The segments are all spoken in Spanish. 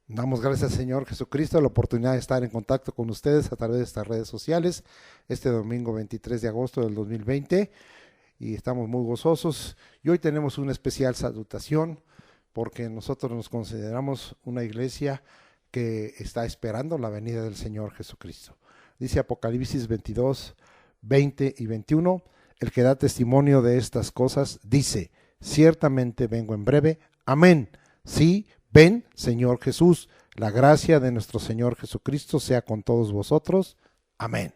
Damos gracias, Señor Jesucristo, a la oportunidad de estar en contacto con ustedes a través de estas redes sociales este domingo 23 de agosto del 2020 y estamos muy gozosos. Y hoy tenemos una especial salutación porque nosotros nos consideramos una iglesia que está esperando la venida del Señor Jesucristo. Dice Apocalipsis 22, 20 y 21, el que da testimonio de estas cosas dice, ciertamente vengo en breve, amén, sí, ven, Señor Jesús, la gracia de nuestro Señor Jesucristo sea con todos vosotros. Amén.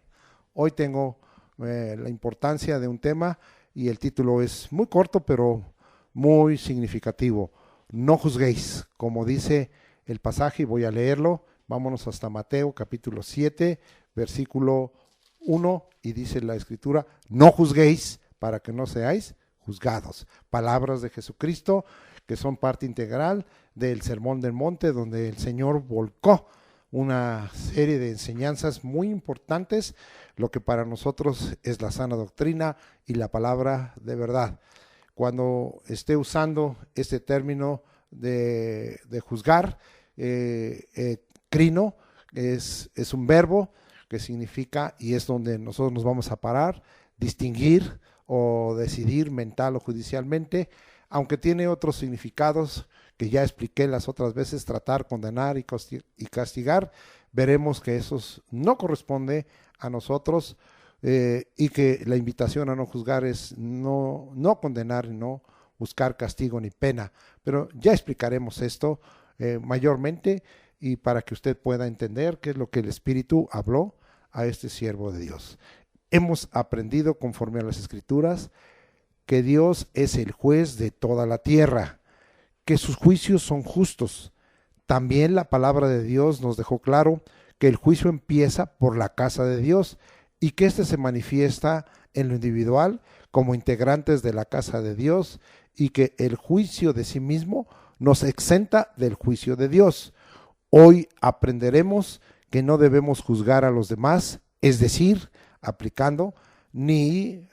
Hoy tengo la importancia de un tema y el título es muy corto pero muy significativo. No juzguéis, como dice el pasaje, y voy a leerlo. Vámonos hasta Mateo capítulo 7, versículo 1, y dice la escritura, no juzguéis para que no seáis juzgados. Palabras de Jesucristo que son parte integral del Sermón del Monte, donde el Señor volcó una serie de enseñanzas muy importantes, lo que para nosotros es la sana doctrina y la palabra de verdad. Cuando esté usando este término de juzgar, crino es un verbo que significa, y es donde nosotros nos vamos a parar, distinguir o decidir mental o judicialmente, aunque tiene otros significados que ya expliqué las otras veces, tratar, condenar y castigar, veremos que eso no corresponde a nosotros y que la invitación a no juzgar es no condenar y no buscar castigo ni pena. Pero ya explicaremos esto mayormente y para que usted pueda entender qué es lo que el Espíritu habló a este siervo de Dios. Hemos aprendido conforme a las Escrituras que Dios es el juez de toda la tierra, que sus juicios son justos. También la palabra de Dios nos dejó claro que el juicio empieza por la casa de Dios y que éste se manifiesta en lo individual como integrantes de la casa de Dios y que el juicio de sí mismo nos exenta del juicio de Dios. Hoy aprenderemos que no debemos juzgar a los demás, es decir, aplicando ni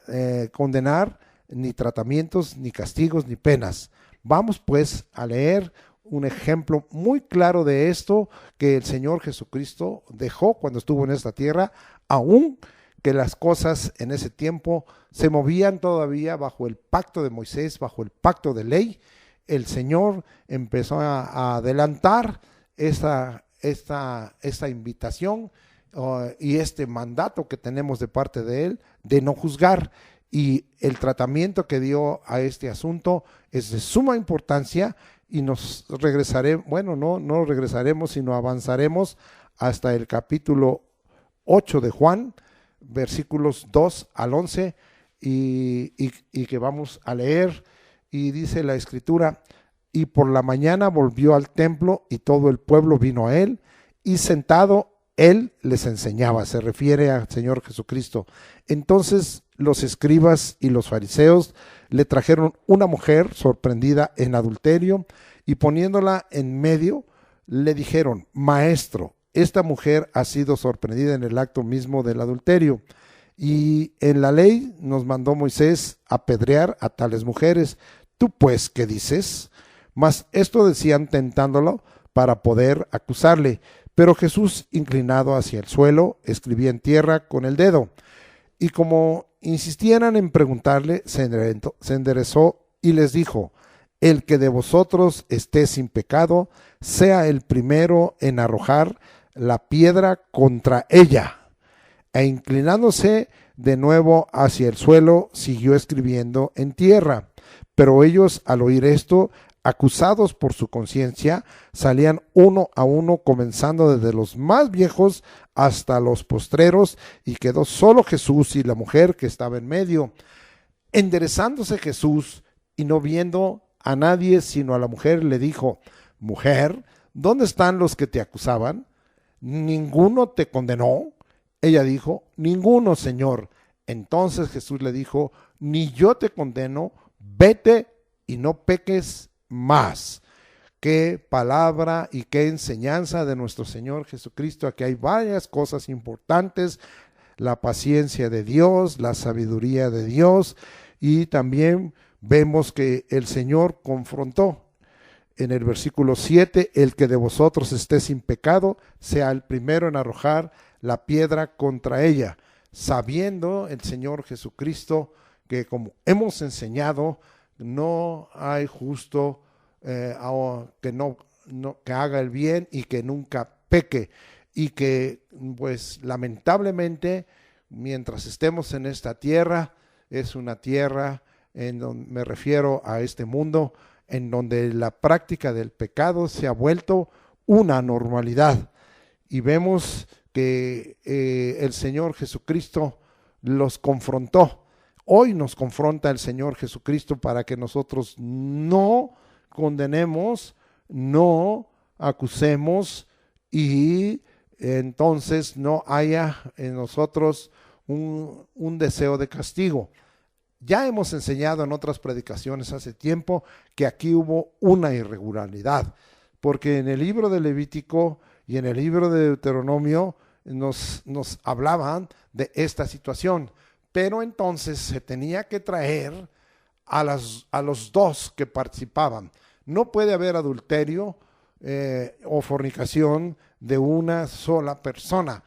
condenar, ni tratamientos, ni castigos, ni penas. Vamos pues a leer un ejemplo muy claro de esto que el Señor Jesucristo dejó cuando estuvo en esta tierra, aun que las cosas en ese tiempo se movían todavía bajo el pacto de Moisés, bajo el pacto de ley. El Señor empezó a adelantar esta invitación y este mandato que tenemos de parte de Él de no juzgar. Y el tratamiento que dio a este asunto es de suma importancia y nos regresaremos, bueno, no regresaremos, sino avanzaremos hasta el capítulo 8 de Juan, versículos 2 al 11, y que vamos a leer. Y dice la escritura, y por la mañana volvió al templo y todo el pueblo vino a él, y sentado él les enseñaba, se refiere al Señor Jesucristo. Entonces los escribas y los fariseos le trajeron una mujer sorprendida en adulterio y poniéndola en medio le dijeron, maestro, esta mujer ha sido sorprendida en el acto mismo del adulterio y en la ley nos mandó Moisés apedrear a tales mujeres. ¿Tú pues qué dices? Mas esto decían tentándolo para poder acusarle. Pero Jesús, inclinado hacia el suelo, escribía en tierra con el dedo. Y como insistieran en preguntarle, se enderezó y les dijo, el que de vosotros esté sin pecado, sea el primero en arrojar la piedra contra ella. E inclinándose de nuevo hacia el suelo, siguió escribiendo en tierra. Pero ellos, al oír esto, acusados por su conciencia, salían uno a uno, comenzando desde los más viejos hasta los postreros, y quedó solo Jesús y la mujer que estaba en medio. Enderezándose Jesús y no viendo a nadie sino a la mujer, le dijo, mujer, ¿dónde están los que te acusaban? ¿Ninguno te condenó? Ella dijo, ninguno, Señor. Entonces Jesús le dijo, ni yo te condeno, vete y no peques más. Qué palabra y qué enseñanza de nuestro Señor Jesucristo. Aquí hay varias cosas importantes, la paciencia de Dios, la sabiduría de Dios, y también vemos que el Señor confrontó en el versículo 7, el que de vosotros esté sin pecado, sea el primero en arrojar la piedra contra ella, sabiendo el Señor Jesucristo que, como hemos enseñado, no hay justo que haga el bien y que nunca peque, y que pues lamentablemente mientras estemos en esta tierra, es una tierra en donde me refiero a este mundo, en donde la práctica del pecado se ha vuelto una normalidad, y vemos que el Señor Jesucristo los confrontó. Hoy nos confronta el Señor Jesucristo para que nosotros no condenemos, no acusemos, y entonces no haya en nosotros un deseo de castigo. Ya hemos enseñado en otras predicaciones hace tiempo que aquí hubo una irregularidad, porque en el libro de Levítico y en el libro de Deuteronomio nos hablaban de esta situación, pero entonces se tenía que traer a los dos que participaban. No puede haber adulterio o fornicación de una sola persona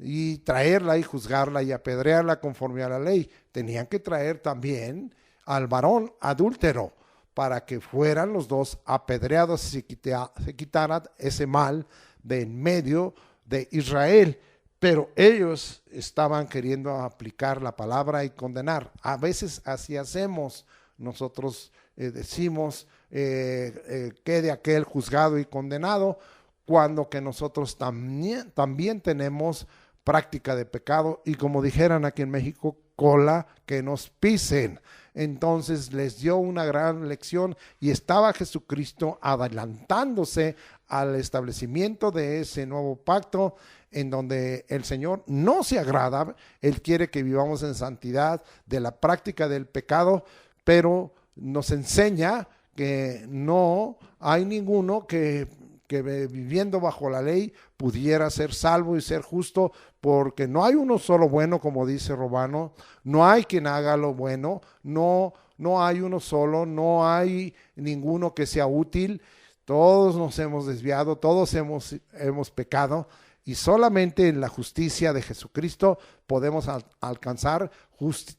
y traerla y juzgarla y apedrearla conforme a la ley. Tenían que traer también al varón adúltero para que fueran los dos apedreados y se quitara ese mal de en medio de Israel. Pero ellos estaban queriendo aplicar la palabra y condenar. A veces así hacemos. Nosotros decimos quede aquel juzgado y condenado, cuando que nosotros también tenemos práctica de pecado, y como dijeran aquí en México, cola que nos pisen. Entonces les dio una gran lección, y estaba Jesucristo adelantándose al establecimiento de ese nuevo pacto, en donde el Señor no se agrada. Él quiere que vivamos en santidad de la práctica del pecado, pero nos enseña que no hay ninguno que viviendo bajo la ley pudiera ser salvo y ser justo, porque no hay uno solo bueno, como dice Romano, no hay quien haga lo bueno, no hay uno solo, no hay ninguno que sea útil. Todos nos hemos desviado, todos hemos pecado, y solamente en la justicia de Jesucristo podemos alcanzar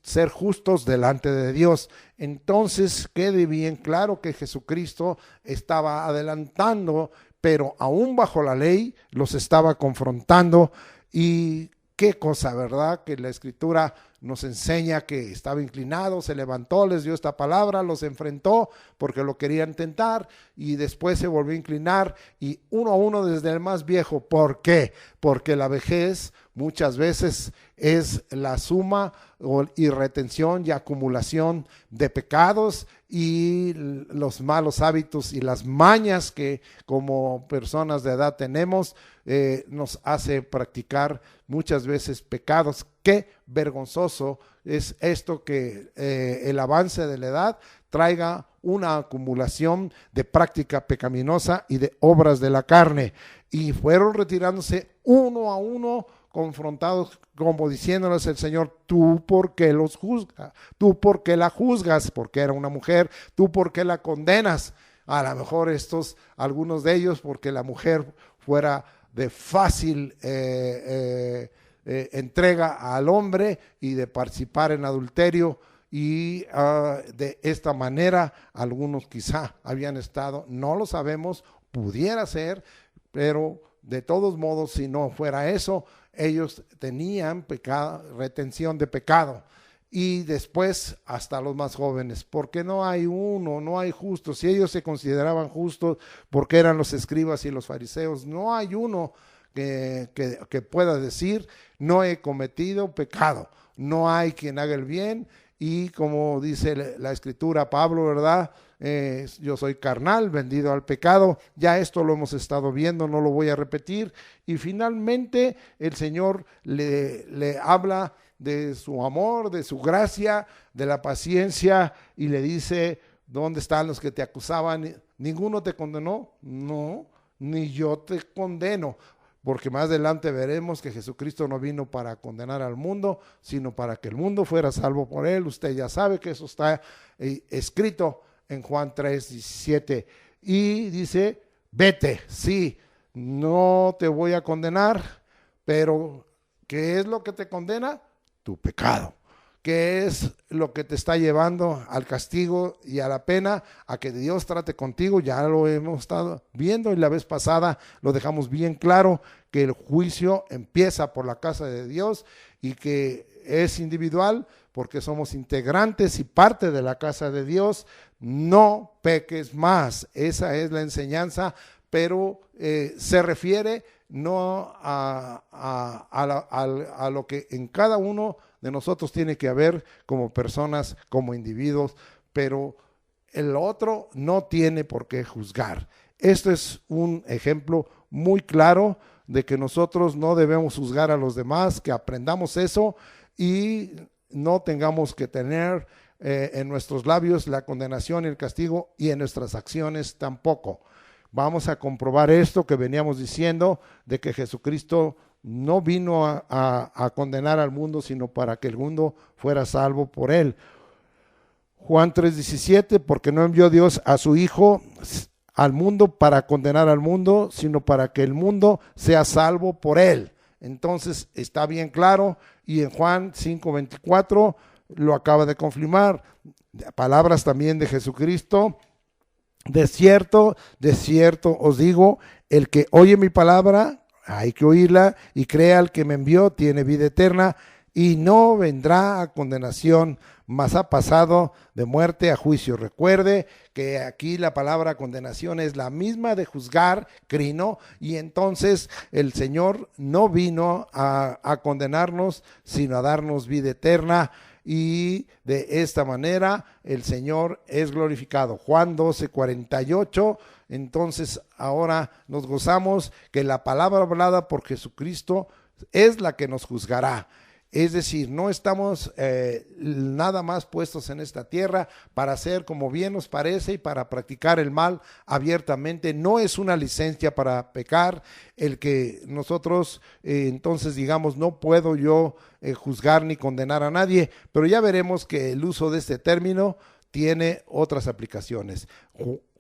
ser justos delante de Dios. Entonces quede bien claro que Jesucristo estaba adelantando, pero aún bajo la ley los estaba confrontando. Y qué cosa, ¿verdad? Que la Escritura nos enseña que estaba inclinado, se levantó, les dio esta palabra, los enfrentó porque lo querían tentar, y después se volvió a inclinar, y uno a uno desde el más viejo. ¿Por qué? Porque la vejez muchas veces es la suma y retención y acumulación de pecados y los malos hábitos y las mañas que como personas de edad tenemos, nos hace practicar muchas veces pecados. Qué vergonzoso es esto, que el avance de la edad traiga una acumulación de práctica pecaminosa y de obras de la carne. Y fueron retirándose uno a uno, confrontados, como diciéndoles el Señor: ¿tú por qué los juzgas? ¿Tú por qué la juzgas? Porque era una mujer. ¿Tú por qué la condenas? A lo mejor algunos de ellos, porque la mujer fuera de fácil entrega al hombre y de participar en adulterio, y de esta manera algunos quizá habían estado, no lo sabemos, pudiera ser, pero de todos modos, si no fuera eso, ellos tenían retención de pecado. Y después hasta los más jóvenes, porque no hay justos. Si ellos se consideraban justos porque eran los escribas y los fariseos, no hay uno que pueda decir: no he cometido pecado. No hay quien haga el bien, y como dice la Escritura, Pablo, ¿verdad? Yo soy carnal, vendido al pecado. Ya esto lo hemos estado viendo, no lo voy a repetir. Y finalmente el Señor le habla de su amor, de su gracia, de la paciencia, y le dice: ¿dónde están los que te acusaban? ¿Ninguno te condenó? No, ni yo te condeno. Porque más adelante veremos que Jesucristo no vino para condenar al mundo, sino para que el mundo fuera salvo por él. Usted ya sabe que eso está escrito en Juan 3:17. y dice, vete, sí, no te voy a condenar, pero ¿qué es lo que te condena? Tu pecado. ¿Qué es lo que te está llevando al castigo y a la pena? A que Dios trate contigo. Ya lo hemos estado viendo y la vez pasada lo dejamos bien claro, que el juicio empieza por la casa de Dios y que es individual porque somos integrantes y parte de la casa de Dios. No peques más. Esa es la enseñanza, pero se refiere no a lo que en cada uno de nosotros tiene que haber como personas, como individuos, pero el otro no tiene por qué juzgar. Esto es un ejemplo muy claro de que nosotros no debemos juzgar a los demás, que aprendamos eso y no tengamos que tener en nuestros labios la condenación y el castigo, y en nuestras acciones tampoco. Vamos a comprobar esto que veníamos diciendo, de que Jesucristo no vino a condenar al mundo, sino para que el mundo fuera salvo por él. Juan 3:17, porque no envió Dios a su Hijo al mundo para condenar al mundo, sino para que el mundo sea salvo por él. Entonces está bien claro, y en Juan 5:24 lo acaba de confirmar. Palabras también de Jesucristo: de cierto os digo, el que oye mi palabra, hay que oírla, y crea al que me envió, tiene vida eterna, y no vendrá a condenación, mas ha pasado de muerte a juicio. Recuerde que aquí la palabra condenación es la misma de juzgar, crino, y entonces el Señor no vino a condenarnos, sino a darnos vida eterna, y de esta manera el Señor es glorificado. Juan 12:48. Entonces ahora nos gozamos que la palabra hablada por Jesucristo es la que nos juzgará. Es decir, no estamos nada más puestos en esta tierra para hacer como bien nos parece y para practicar el mal abiertamente. No es una licencia para pecar el que nosotros entonces digamos, no puedo yo juzgar ni condenar a nadie, pero ya veremos que el uso de este término tiene otras aplicaciones.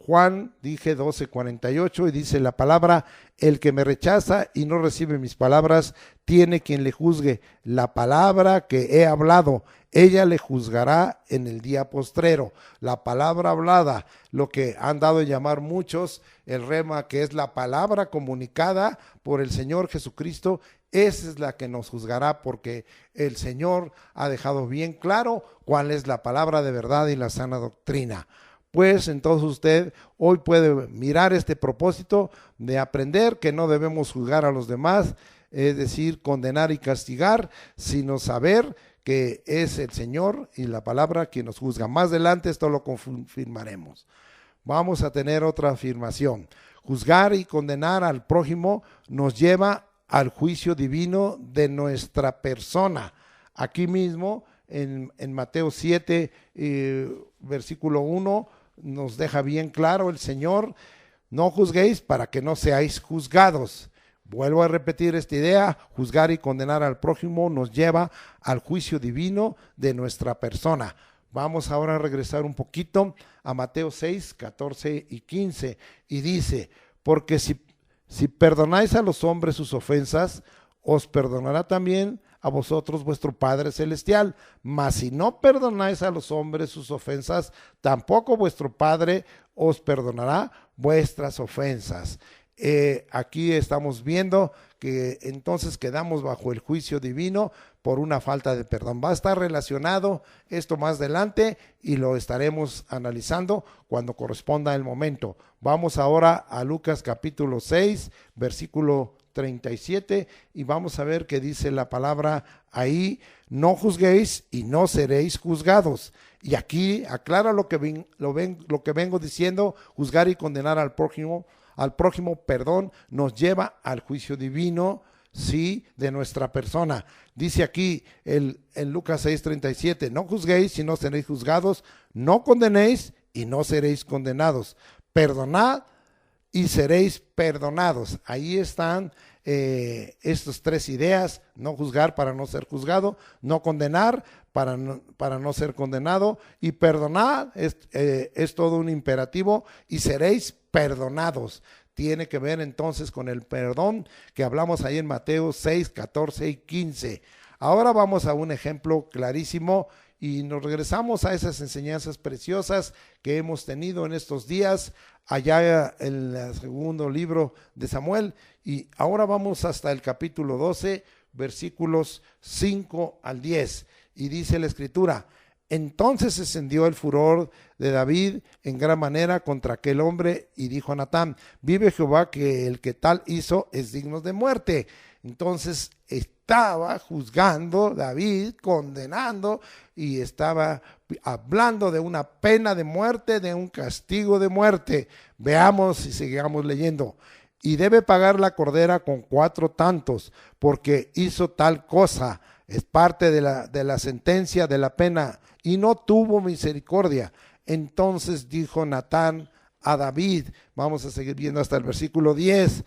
Juan, dije 12:48, y dice la palabra: el que me rechaza y no recibe mis palabras, tiene quien le juzgue. La palabra que he hablado, ella le juzgará en el día postrero. La palabra hablada, lo que han dado a llamar muchos el rema, que es la palabra comunicada por el Señor Jesucristo, esa es la que nos juzgará, porque el Señor ha dejado bien claro cuál es la palabra de verdad y la sana doctrina. Pues entonces usted hoy puede mirar este propósito de aprender que no debemos juzgar a los demás, es decir, condenar y castigar, sino saber que es el Señor y la palabra quien nos juzga. Más adelante esto lo confirmaremos. Vamos a tener otra afirmación. Juzgar y condenar al prójimo nos lleva al juicio divino de nuestra persona. Aquí mismo en Mateo 7, versículo 1, nos deja bien claro el Señor: no juzguéis para que no seáis juzgados. Vuelvo a repetir esta idea: juzgar y condenar al prójimo nos lleva al juicio divino de nuestra persona. Vamos ahora a regresar un poquito a Mateo 6, 14 y 15, y dice: porque si perdonáis a los hombres sus ofensas, os perdonará también a vosotros vuestro Padre Celestial. Mas si no perdonáis a los hombres sus ofensas, tampoco vuestro Padre os perdonará vuestras ofensas. Aquí estamos viendo que entonces quedamos bajo el juicio divino por una falta de perdón. Va a estar relacionado esto más adelante y lo estaremos analizando cuando corresponda el momento. Vamos ahora a Lucas capítulo 6, versículo 37, y vamos a ver qué dice la palabra ahí: no juzguéis y no seréis juzgados. Y aquí aclara lo que vengo diciendo: juzgar y condenar al prójimo, nos lleva al juicio divino, sí, de nuestra persona. Dice aquí en Lucas 6:37: no juzguéis y no seréis juzgados, no condenéis y no seréis condenados, perdonad y seréis perdonados. Ahí están estas tres ideas: no juzgar para no ser juzgado, no condenar para no ser condenado, y perdonar es todo un imperativo, y seréis perdonados. Tiene que ver entonces con el perdón que hablamos ahí en Mateo 6, 14 y 15. Ahora vamos a un ejemplo clarísimo y nos regresamos a esas enseñanzas preciosas que hemos tenido en estos días allá en el segundo libro de Samuel, y ahora vamos hasta el capítulo 12, versículos 5 al 10, y dice la escritura: entonces se encendió el furor de David en gran manera contra aquel hombre, y dijo a Natán: vive Jehová que el que tal hizo es digno de muerte. Entonces estaba juzgando David, condenando, y estaba hablando de una pena de muerte, de un castigo de muerte. Veamos y sigamos leyendo. Y debe pagar la cordera con 4 tantos, porque hizo tal cosa. Es parte de la sentencia de la pena, y no tuvo misericordia. Entonces dijo Natán a David, vamos a seguir viendo hasta el versículo 10,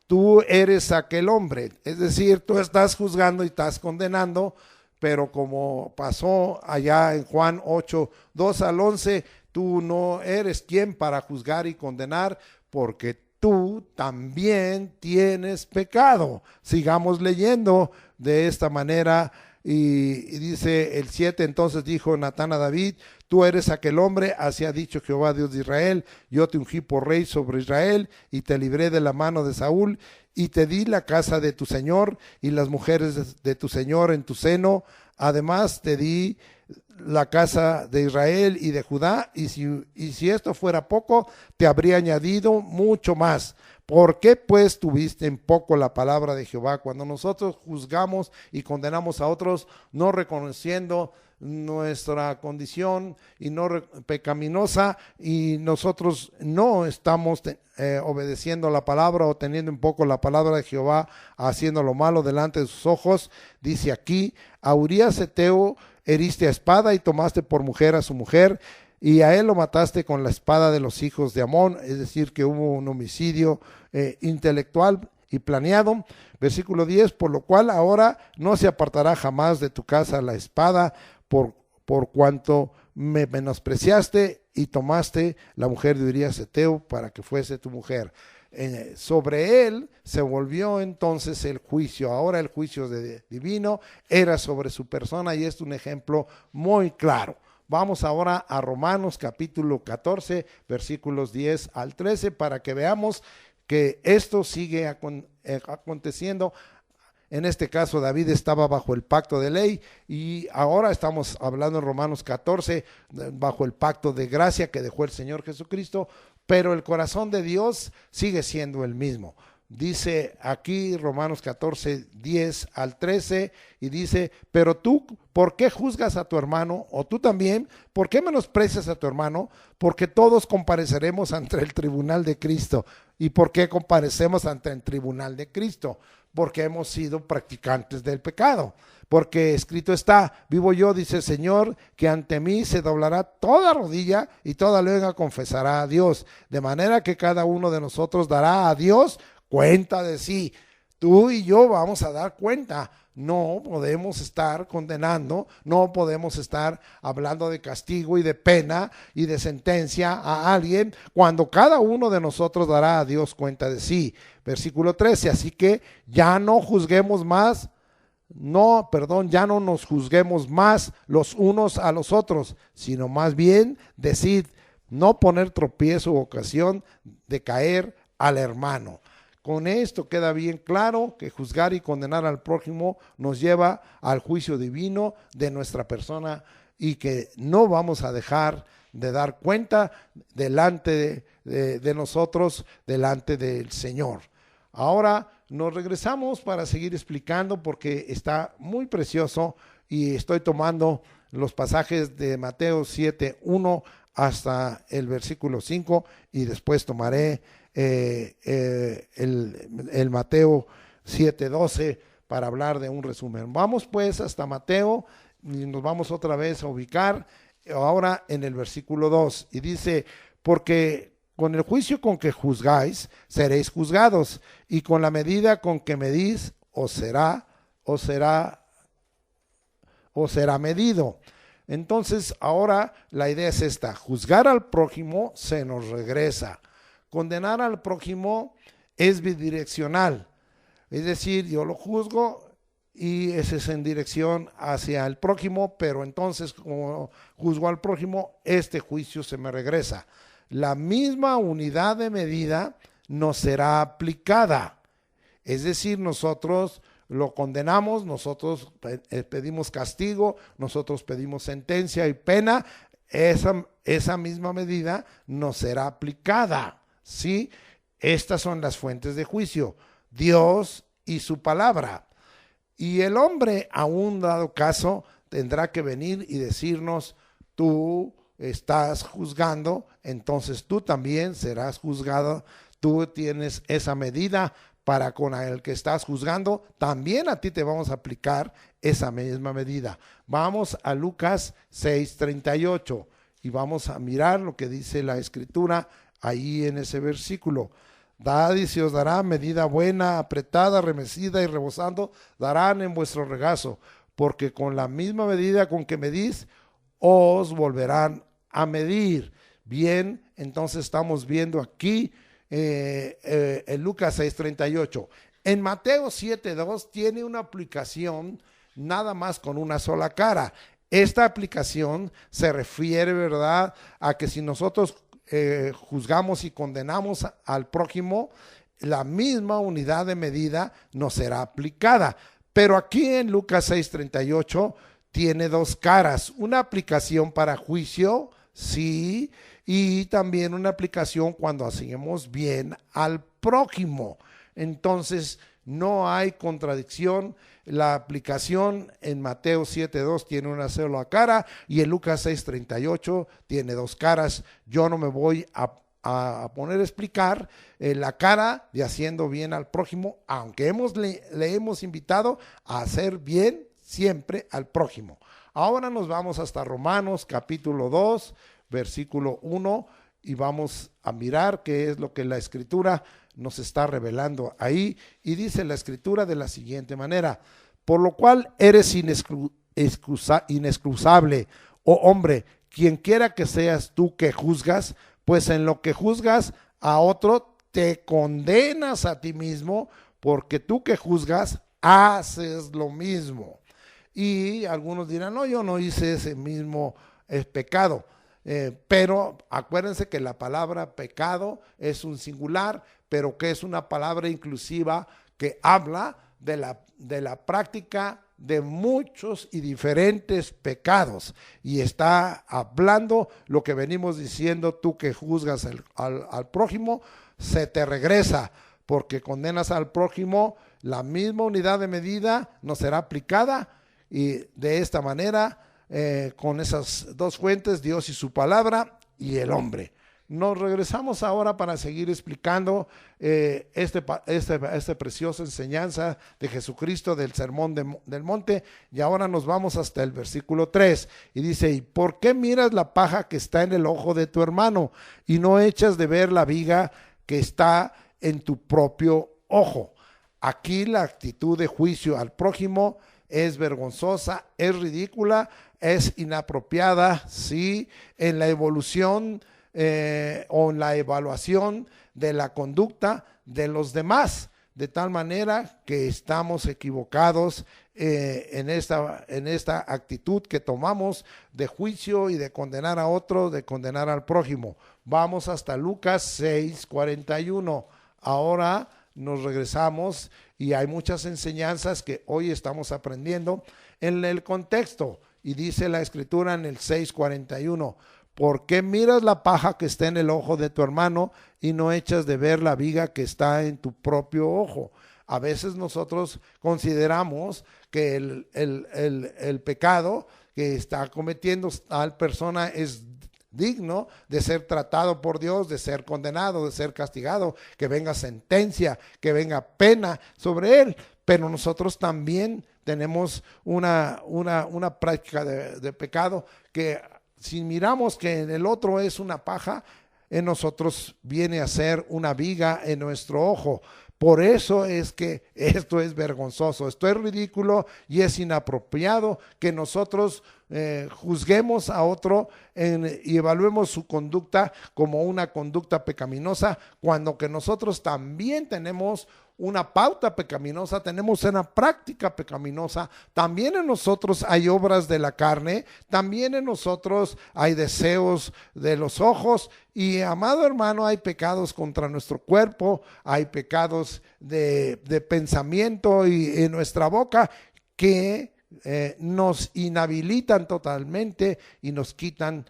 tú eres aquel hombre, es decir, tú estás juzgando y estás condenando, pero como pasó allá en Juan 8, 2 al 11, tú no eres quien para juzgar y condenar, porque tú también tienes pecado. Sigamos leyendo de esta manera. Y dice el 7, entonces dijo Natán a David: tú eres aquel hombre, así ha dicho Jehová Dios de Israel, yo te ungí por rey sobre Israel, y te libré de la mano de Saúl, y te di la casa de tu señor, y las mujeres de tu señor en tu seno, además te di la casa de Israel y de Judá, y si esto fuera poco, te habría añadido mucho más. ¿Por qué pues tuviste en poco la palabra de Jehová? Cuando nosotros juzgamos y condenamos a otros, no reconociendo nuestra condición y no pecaminosa, y nosotros no estamos obedeciendo la palabra o teniendo en poco la palabra de Jehová, haciendo lo malo delante de sus ojos, dice aquí: a Urías Eteo heriste a espada y tomaste por mujer a su mujer, y a él lo mataste con la espada de los hijos de Amón. Es decir, que hubo un homicidio intelectual y planeado. Versículo 10, por lo cual ahora no se apartará jamás de tu casa la espada, por cuanto me menospreciaste y tomaste la mujer de Urías Eteo para que fuese tu mujer. Sobre él se volvió entonces el juicio. Ahora el juicio divino era sobre su persona, y es un ejemplo muy claro. Vamos ahora a Romanos capítulo 14, versículos 10 al 13, para que veamos que esto sigue aconteciendo. En este caso David estaba bajo el pacto de ley, y ahora estamos hablando en Romanos 14 bajo el pacto de gracia que dejó el Señor Jesucristo, pero el corazón de Dios sigue siendo el mismo. Dice aquí Romanos 14, 10 al 13, y dice: pero tú, ¿por qué juzgas a tu hermano? O tú también, ¿por qué menosprecias a tu hermano? Porque todos compareceremos ante el tribunal de Cristo. ¿Y por qué comparecemos ante el tribunal de Cristo? Porque hemos sido practicantes del pecado. Porque escrito está: vivo yo, dice el Señor, que ante mí se doblará toda rodilla y toda lengua confesará a Dios. De manera que cada uno de nosotros dará a Dios cuenta de sí. Tú y yo vamos a dar cuenta. No podemos estar condenando, no podemos estar hablando de castigo y de pena y de sentencia a alguien, cuando cada uno de nosotros dará a Dios cuenta de sí. Versículo 13, así que ya no juzguemos más, ya no nos juzguemos más los unos a los otros, sino más bien decid, no poner tropiezo u ocasión de caer al hermano. Con esto queda bien claro que juzgar y condenar al prójimo nos lleva al juicio divino de nuestra persona, y que no vamos a dejar de dar cuenta delante de nosotros, delante del Señor. Ahora nos regresamos para seguir explicando, porque está muy precioso, y estoy tomando los pasajes de Mateo 7, 1 hasta el versículo 5, y después tomaré el Mateo 7:12 para hablar de un resumen. Vamos pues hasta Mateo, y nos vamos otra vez a ubicar ahora en el versículo 2, y dice: porque con el juicio con que juzgáis seréis juzgados, y con la medida con que medís os será medido. Entonces ahora la idea es esta: juzgar al prójimo se nos regresa. Condenar al prójimo es bidireccional, es decir, yo lo juzgo y ese es en dirección hacia el prójimo, pero entonces como juzgo al prójimo, este juicio se me regresa. La misma unidad de medida nos será aplicada, es decir, nosotros lo condenamos, nosotros pedimos castigo, nosotros pedimos sentencia y pena, esa misma medida nos será aplicada, ¿sí? Estas son las fuentes de juicio, Dios y su palabra. Y el hombre, a un dado caso, tendrá que venir y decirnos, tú estás juzgando, entonces tú también serás juzgado, tú tienes esa medida para con el que estás juzgando, también a ti te vamos a aplicar esa misma medida. Vamos a Lucas 6:38 y vamos a mirar lo que dice la Escritura ahí en ese versículo. Dad y se os dará medida buena, apretada, remecida y rebosando, darán en vuestro regazo, porque con la misma medida con que medís, os volverán a medir. Bien, entonces estamos viendo aquí en Lucas 6:38. En Mateo 7:2 tiene una aplicación nada más con una sola cara. Esta aplicación se refiere, ¿verdad?, a que si nosotros juzgamos y condenamos al prójimo, la misma unidad de medida nos será aplicada. Pero aquí en Lucas 6:38 tiene dos caras, una aplicación para juicio, sí, y también una aplicación cuando hacemos bien al prójimo. Entonces no hay contradicción. La aplicación en Mateo 7:2 tiene una sola cara y en Lucas 6:38 tiene dos caras. Yo no me voy a poner a explicar la cara de haciendo bien al prójimo, aunque le hemos invitado a hacer bien siempre al prójimo. Ahora nos vamos hasta Romanos capítulo 2, versículo 1 y vamos a mirar qué es lo que la Escritura nos está revelando ahí. Y dice la Escritura de la siguiente manera: por lo cual eres inexcusable, oh hombre, quien quiera que seas tú que juzgas, pues en lo que juzgas a otro te condenas a ti mismo, porque tú que juzgas haces lo mismo. Y algunos dirán, no, yo no hice ese mismo pecado. Pero acuérdense que la palabra pecado es un singular, pero que es una palabra inclusiva que habla de la práctica de muchos y diferentes pecados, y está hablando lo que venimos diciendo: tú que juzgas al prójimo, se te regresa, porque condenas al prójimo, la misma unidad de medida no será aplicada. Y de esta manera, con esas dos fuentes, Dios y su palabra y el hombre. Nos regresamos ahora para seguir explicando esta preciosa enseñanza de Jesucristo del Sermón del Monte, y ahora nos vamos hasta el versículo 3 y dice: ¿y por qué miras la paja que está en el ojo de tu hermano y no echas de ver la viga que está en tu propio ojo? Aquí la actitud de juicio al prójimo es vergonzosa, es ridícula, es inapropiada, sí, en la evolución o en la evaluación de la conducta de los demás, de tal manera que estamos equivocados en esta actitud que tomamos de juicio y de condenar a otro, de condenar al prójimo. Vamos hasta Lucas 6:41. Ahora nos regresamos y hay muchas enseñanzas que hoy estamos aprendiendo en el contexto, y dice la Escritura en el 6:41: ¿por qué miras la paja que está en el ojo de tu hermano y no echas de ver la viga que está en tu propio ojo? A veces nosotros consideramos que el pecado que está cometiendo tal persona es digno de ser tratado por Dios, de ser condenado, de ser castigado, que venga sentencia, que venga pena sobre él. Pero nosotros también tenemos una práctica de pecado que, si miramos que en el otro es una paja, en nosotros viene a ser una viga en nuestro ojo. Por eso es que esto es vergonzoso, esto es ridículo y es inapropiado que nosotros juzguemos a otro y evaluemos su conducta como una conducta pecaminosa, cuando que nosotros también tenemos una pauta pecaminosa, tenemos una práctica pecaminosa, también en nosotros hay obras de la carne, también en nosotros hay deseos de los ojos y, amado hermano, hay pecados contra nuestro cuerpo, hay pecados de pensamiento y en nuestra boca que nos inhabilitan totalmente y nos quitan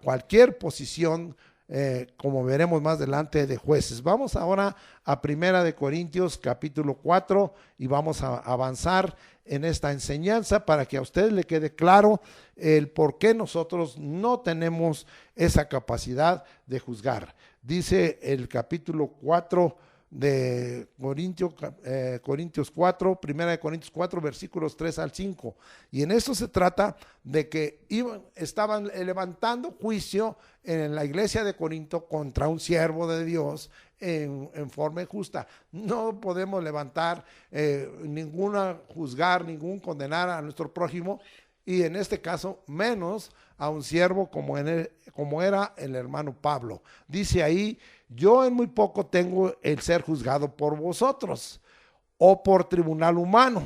cualquier posición, como veremos más adelante, de jueces. Vamos ahora a Primera de Corintios capítulo 4 y vamos a avanzar en esta enseñanza para que a ustedes le quede claro el por qué nosotros no tenemos esa capacidad de juzgar. Dice el capítulo 4 de Corintios 4, Primera de Corintios 4, versículos 3 al 5. Y en esto se trata de que estaban levantando juicio en la iglesia de Corinto contra un siervo de Dios en forma injusta. No podemos levantar juzgar, ningún condenar a nuestro prójimo, y en este caso menos a un siervo como era el hermano Pablo. Dice ahí: yo en muy poco tengo el ser juzgado por vosotros o por tribunal humano,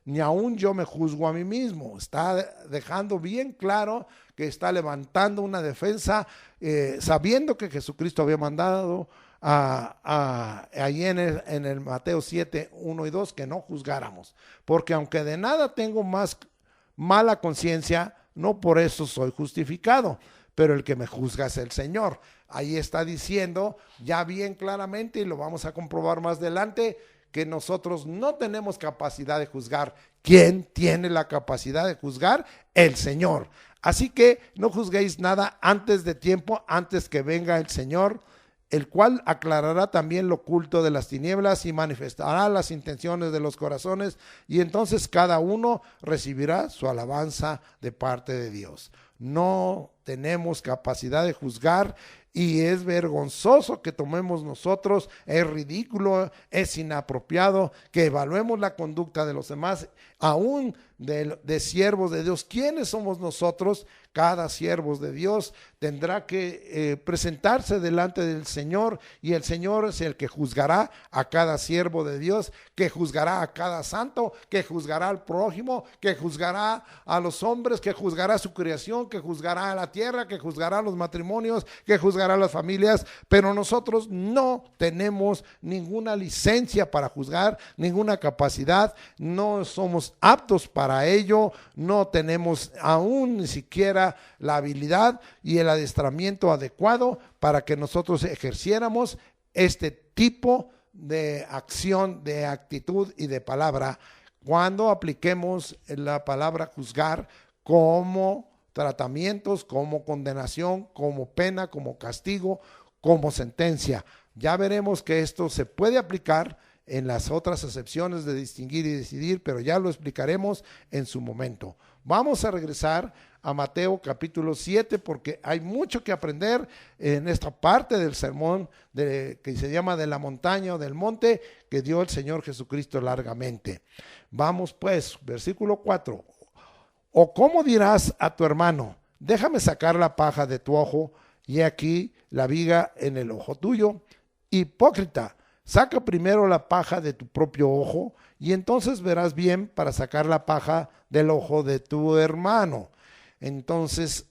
ni aún yo me juzgo a mí mismo. Está dejando bien claro que está levantando una defensa, sabiendo que Jesucristo había mandado ahí en el Mateo 7, 1 y 2, que no juzgáramos, porque aunque de nada tengo más mala conciencia, no por eso soy justificado, pero el que me juzga es el Señor. Ahí está diciendo ya bien claramente, y lo vamos a comprobar más adelante, que nosotros no tenemos capacidad de juzgar. ¿Quién tiene la capacidad de juzgar? El Señor. Así que no juzguéis nada antes de tiempo, antes que venga el Señor, el cual aclarará también lo oculto de las tinieblas y manifestará las intenciones de los corazones, y entonces cada uno recibirá su alabanza de parte de Dios. No tenemos capacidad de juzgar y es vergonzoso que tomemos nosotros, es ridículo, es inapropiado que evaluemos la conducta de los demás, aún de siervos de Dios. ¿Quiénes somos nosotros? Cada siervo de Dios tendrá que presentarse delante del Señor, y el Señor es el que juzgará a cada siervo de Dios, que juzgará a cada santo, que juzgará al prójimo, que juzgará a los hombres, que juzgará su creación, que juzgará a la tierra, que juzgará a los matrimonios, que juzgará a las familias. Pero nosotros no tenemos ninguna licencia para juzgar, ninguna capacidad, no somos aptos para ello, no tenemos aún ni siquiera la habilidad y el adiestramiento adecuado para que nosotros ejerciéramos este tipo de acción, de actitud y de palabra cuando apliquemos la palabra juzgar como tratamientos, como condenación, como pena, como castigo, como sentencia. Ya veremos que esto se puede aplicar en las otras acepciones de distinguir y decidir, pero ya lo explicaremos en su momento. Vamos a regresar a Mateo capítulo 7 porque hay mucho que aprender en esta parte del sermón que se llama de la montaña o del monte que dio el Señor Jesucristo largamente. Vamos pues, versículo 4. ¿O cómo dirás a tu hermano, déjame sacar la paja de tu ojo y he aquí la viga en el ojo tuyo? Hipócrita, saca primero la paja de tu propio ojo y entonces verás bien para sacar la paja del ojo de tu hermano. Entonces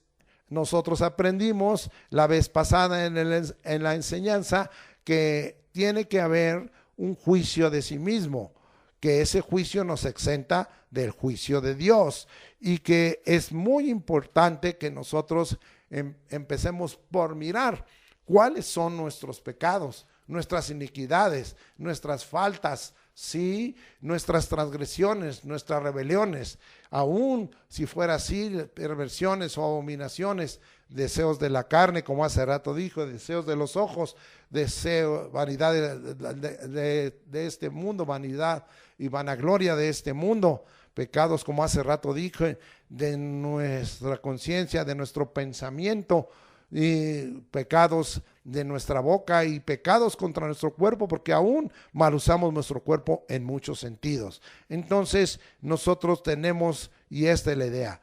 nosotros aprendimos la vez pasada en la enseñanza que tiene que haber un juicio de sí mismo, que ese juicio nos exenta del juicio de Dios, y que es muy importante que nosotros empecemos por mirar cuáles son nuestros pecados, nuestras iniquidades, nuestras faltas, sí, nuestras transgresiones, nuestras rebeliones, aún si fuera así, perversiones o abominaciones, deseos de la carne, como hace rato dijo, deseos de los ojos, deseo, vanidad de este mundo, vanidad y vanagloria de este mundo, pecados, como hace rato dije, de nuestra conciencia, de nuestro pensamiento, y pecados de nuestra boca y pecados contra nuestro cuerpo, porque aún mal usamos nuestro cuerpo en muchos sentidos. Entonces nosotros tenemos, y esta es la idea,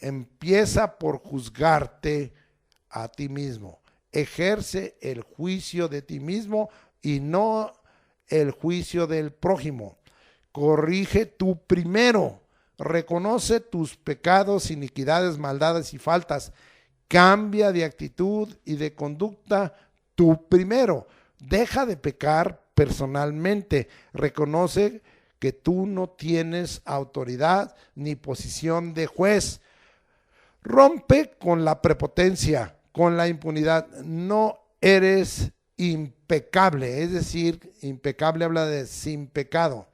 empieza por juzgarte a ti mismo. Ejerce el juicio de ti mismo y no el juicio del prójimo. Corrige tú primero. Reconoce tus pecados, iniquidades, maldades y faltas. Cambia de actitud y de conducta tú primero. Deja de pecar personalmente. Reconoce que tú no tienes autoridad ni posición de juez. Rompe con la prepotencia, con la impunidad. No eres impecable, es decir, impecable habla de sin pecado.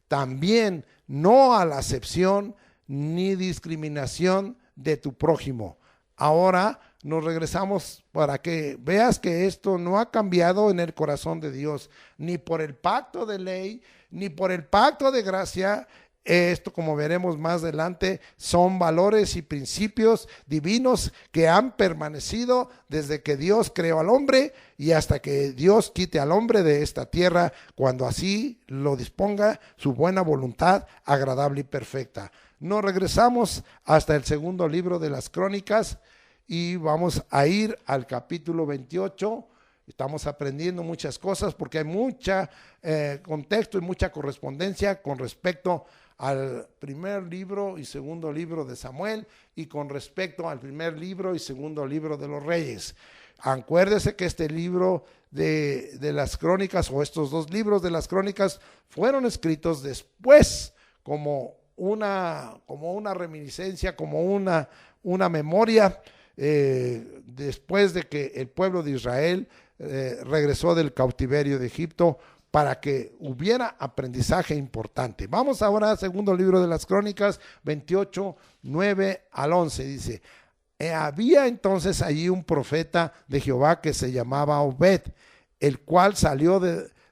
También no a la acepción ni discriminación de tu prójimo. Ahora nos regresamos para que veas que esto no ha cambiado en el corazón de Dios, ni por el pacto de ley, ni por el pacto de gracia. Esto, como veremos más adelante, son valores y principios divinos que han permanecido desde que Dios creó al hombre y hasta que Dios quite al hombre de esta tierra, cuando así lo disponga su buena voluntad, agradable y perfecta. Nos regresamos hasta el segundo libro de las Crónicas y vamos a ir al capítulo 28. Estamos aprendiendo muchas cosas porque hay mucha contexto y mucha correspondencia con respecto al primer libro y segundo libro de Samuel y con respecto al primer libro y segundo libro de los Reyes. Acuérdese que este libro de las Crónicas, o estos dos libros de las Crónicas, fueron escritos después como una reminiscencia, como una memoria, después de que el pueblo de Israel regresó del cautiverio de Egipto, para que hubiera aprendizaje importante. Vamos ahora al segundo libro de las Crónicas, 28, 9 al 11, dice: había entonces allí un profeta de Jehová que se llamaba Obed, el cual salió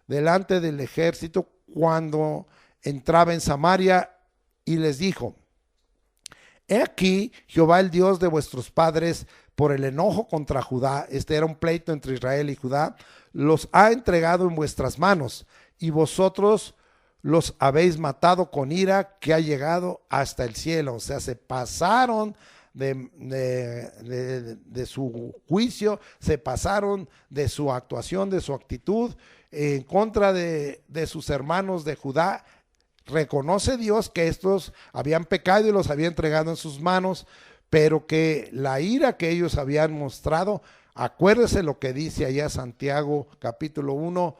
delante del ejército cuando entraba en Samaria y les dijo: he aquí, Jehová el Dios de vuestros padres, por el enojo contra Judá, este era un pleito entre Israel y Judá, los ha entregado en vuestras manos, y vosotros los habéis matado con ira que ha llegado hasta el cielo. O sea, se pasaron de su juicio, se pasaron de su actuación, de su actitud en contra de sus hermanos de Judá. Reconoce Dios que estos habían pecado y los había entregado en sus manos, pero que la ira que ellos habían mostrado, acuérdese lo que dice allá Santiago capítulo 1,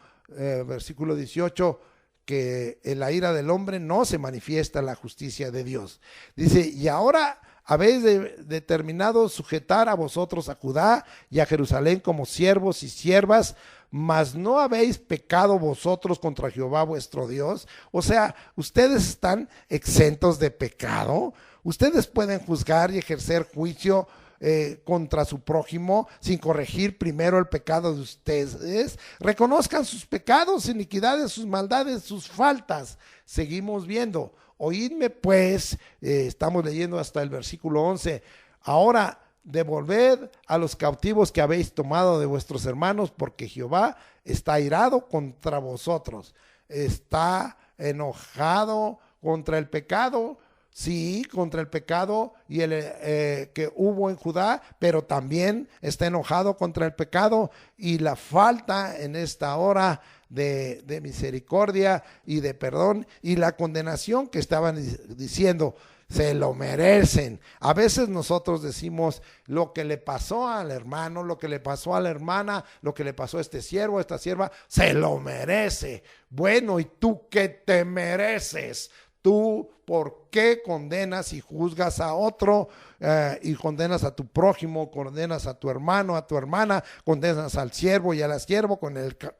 versículo 18, que en la ira del hombre no se manifiesta la justicia de Dios. Dice: y ahora habéis determinado sujetar a vosotros a Judá y a Jerusalén como siervos y siervas, mas no habéis pecado vosotros contra Jehová vuestro Dios. O sea, ustedes están exentos de pecado. Ustedes pueden juzgar y ejercer juicio contra su prójimo sin corregir primero el pecado de ustedes. Reconozcan sus pecados, iniquidades, sus maldades, sus faltas. Seguimos viendo: oídme pues, estamos leyendo hasta el versículo 11. Ahora devolved a los cautivos que habéis tomado de vuestros hermanos, porque Jehová está airado contra vosotros, está enojado contra el pecado. Sí, contra el pecado y el que hubo en Judá, pero también está enojado contra el pecado y la falta en esta hora de misericordia y de perdón, y la condenación que estaban diciendo. Se lo merecen. A veces nosotros decimos: lo que le pasó al hermano, lo que le pasó a la hermana, lo que le pasó a este siervo, a esta sierva, se lo merece. Bueno, ¿y tú qué te mereces? ¿Tú por qué condenas y juzgas a otro y condenas a tu prójimo, condenas a tu hermano, a tu hermana, condenas al siervo y a la sierva,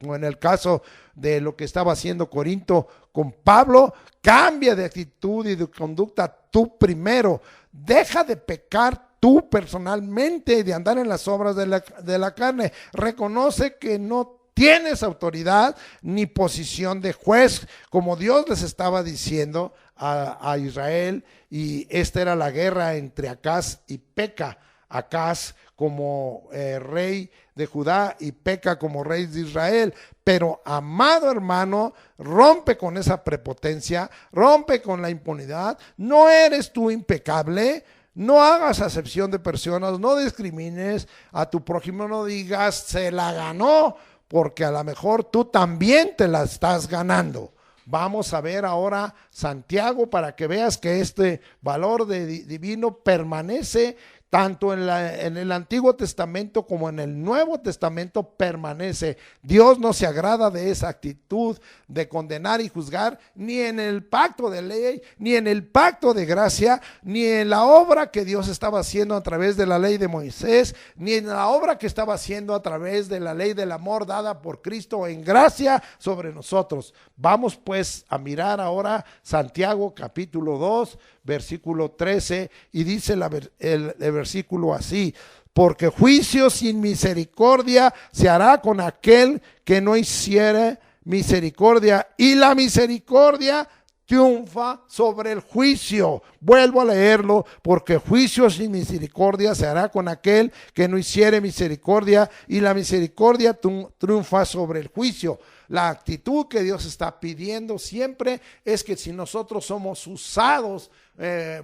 en el caso de lo que estaba haciendo Corinto con Pablo? Cambia de actitud y de conducta tú primero. Deja de pecar tú personalmente, de andar en las obras de la carne. Reconoce que no tienes autoridad ni posición de juez, como Dios les estaba diciendo a Israel, y esta era la guerra entre Acaz y Peca. Acaz como rey de Judá y Peca como rey de Israel. Pero, amado hermano, rompe con esa prepotencia, rompe con la impunidad. No eres tú impecable. No hagas acepción de personas, no discrimines a tu prójimo, no digas se la ganó, porque a lo mejor tú también te la estás ganando. Vamos a ver ahora Santiago para que veas que este valor divino permanece tanto en el Antiguo Testamento como en el Nuevo Testamento permanece. Dios no se agrada de esa actitud de condenar y juzgar, ni en el pacto de ley, ni en el pacto de gracia, ni en la obra que Dios estaba haciendo a través de la ley de Moisés, ni en la obra que estaba haciendo a través de la ley del amor dada por Cristo en gracia sobre nosotros. Vamos pues a mirar ahora Santiago capítulo 2, versículo 13, y dice el versículo así: porque juicio sin misericordia se hará con aquel que no hiciere misericordia, y la misericordia triunfa sobre el juicio. Vuelvo a leerlo: porque juicio sin misericordia se hará con aquel que no hiciere misericordia, y la misericordia triunfa sobre el juicio. La actitud que Dios está pidiendo siempre es que si nosotros somos usados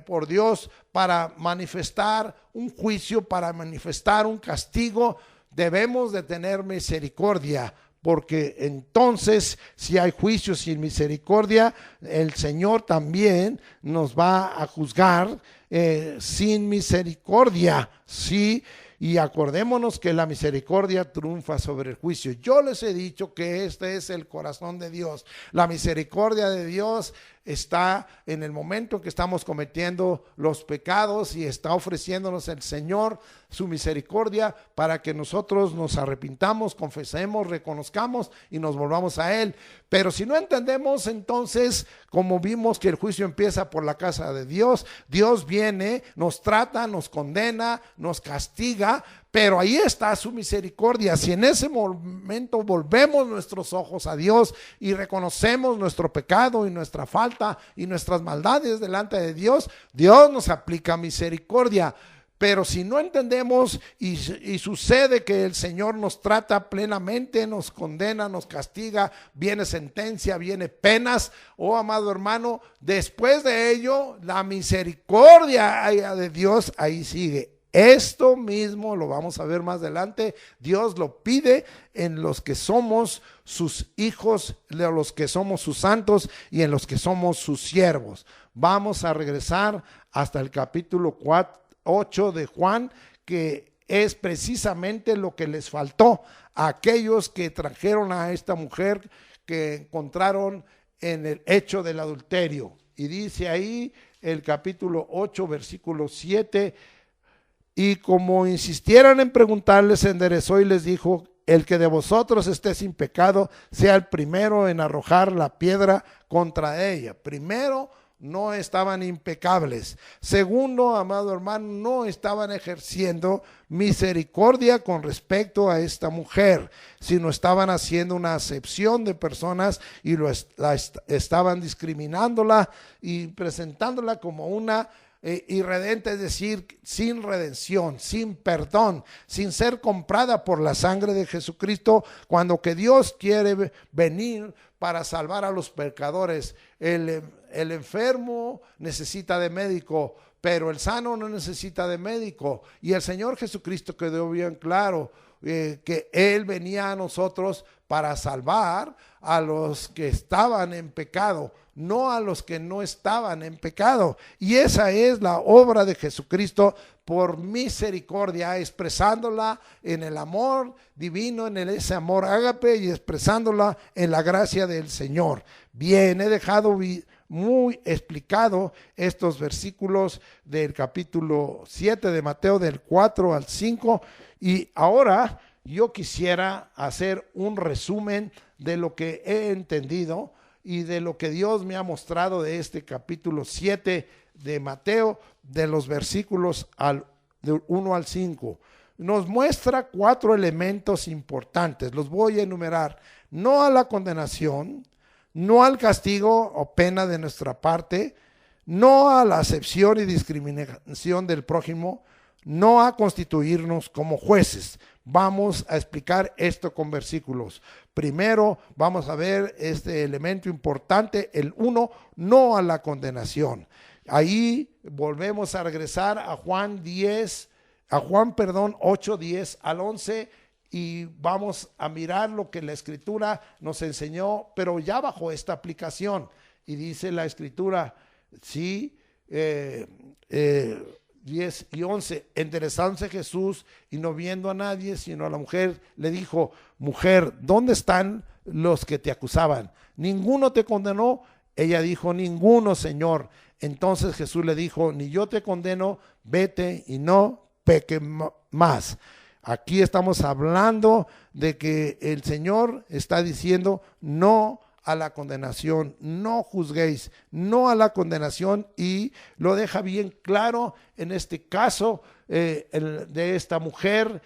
por Dios para manifestar un juicio, para manifestar un castigo, debemos de tener misericordia, porque entonces si hay juicio sin misericordia, el Señor también nos va a juzgar sin misericordia, ¿sí? Y acordémonos que la misericordia triunfa sobre el juicio. Yo les he dicho que este es el corazón de Dios. La misericordia de Dios está en el momento que estamos cometiendo los pecados y está ofreciéndonos el Señor su misericordia para que nosotros nos arrepintamos, confesemos, reconozcamos y nos volvamos a Él. Pero si no entendemos, entonces, como vimos que el juicio empieza por la casa de Dios, Dios viene, nos trata, nos condena, nos castiga, pero ahí está su misericordia. Si en ese momento volvemos nuestros ojos a Dios y reconocemos nuestro pecado y nuestra falta y nuestras maldades delante de Dios, Dios nos aplica misericordia. Pero si no entendemos y sucede que el Señor nos trata plenamente, nos condena, nos castiga, viene sentencia, viene penas, oh amado hermano, después de ello la misericordia de Dios ahí sigue. Esto mismo lo vamos a ver más adelante. Dios lo pide en los que somos sus hijos, en los que somos sus santos y en los que somos sus siervos. Vamos a regresar hasta el capítulo 8 de Juan, que es precisamente lo que les faltó a aquellos que trajeron a esta mujer que encontraron en el hecho del adulterio. Y dice ahí el capítulo 8, versículo 7: y como insistieran en preguntarles, se enderezó y les dijo: el que de vosotros esté sin pecado, sea el primero en arrojar la piedra contra ella. Primero, no estaban impecables. Segundo, amado hermano, no estaban ejerciendo misericordia con respecto a esta mujer, sino estaban haciendo una acepción de personas y estaban discriminándola y presentándola como una irredenta, es decir, sin redención, sin perdón, sin ser comprada por la sangre de Jesucristo, cuando que Dios quiere venir para salvar a los pecadores. El enfermo necesita de médico, pero el sano no necesita de médico. Y el Señor Jesucristo quedó bien claro que Él venía a nosotros para salvar a los que estaban en pecado, no a los que no estaban en pecado. Y esa es la obra de Jesucristo por misericordia, expresándola en el amor divino, en ese amor ágape, y expresándola en la gracia del Señor. Bien, he dejado muy explicado estos versículos del capítulo 7 de Mateo, del 4 al 5, y ahora yo quisiera hacer un resumen de lo que he entendido y de lo que Dios me ha mostrado de este capítulo 7 de Mateo, de los versículos del 1 al 5. Nos muestra 4 elementos importantes, los voy a enumerar: no a la condenación, no al castigo o pena de nuestra parte, no a la acepción y discriminación del prójimo, no a constituirnos como jueces. Vamos a explicar esto con versículos. Primero vamos a ver este elemento importante, el 1, no a la condenación. Ahí volvemos a regresar a Juan 8, 10 al 11, y vamos a mirar lo que la Escritura nos enseñó, pero ya bajo esta aplicación. Y dice la Escritura, sí, 10 y 11, enderezándose Jesús y no viendo a nadie sino a la mujer, le dijo: mujer, ¿dónde están los que te acusaban? ¿Ninguno te condenó? Ella dijo: ninguno, Señor. Entonces Jesús le dijo: ni yo te condeno, vete y no peques más. Aquí estamos hablando de que el Señor está diciendo no a la condenación, no juzguéis, no a la condenación, y lo deja bien claro en este caso de esta mujer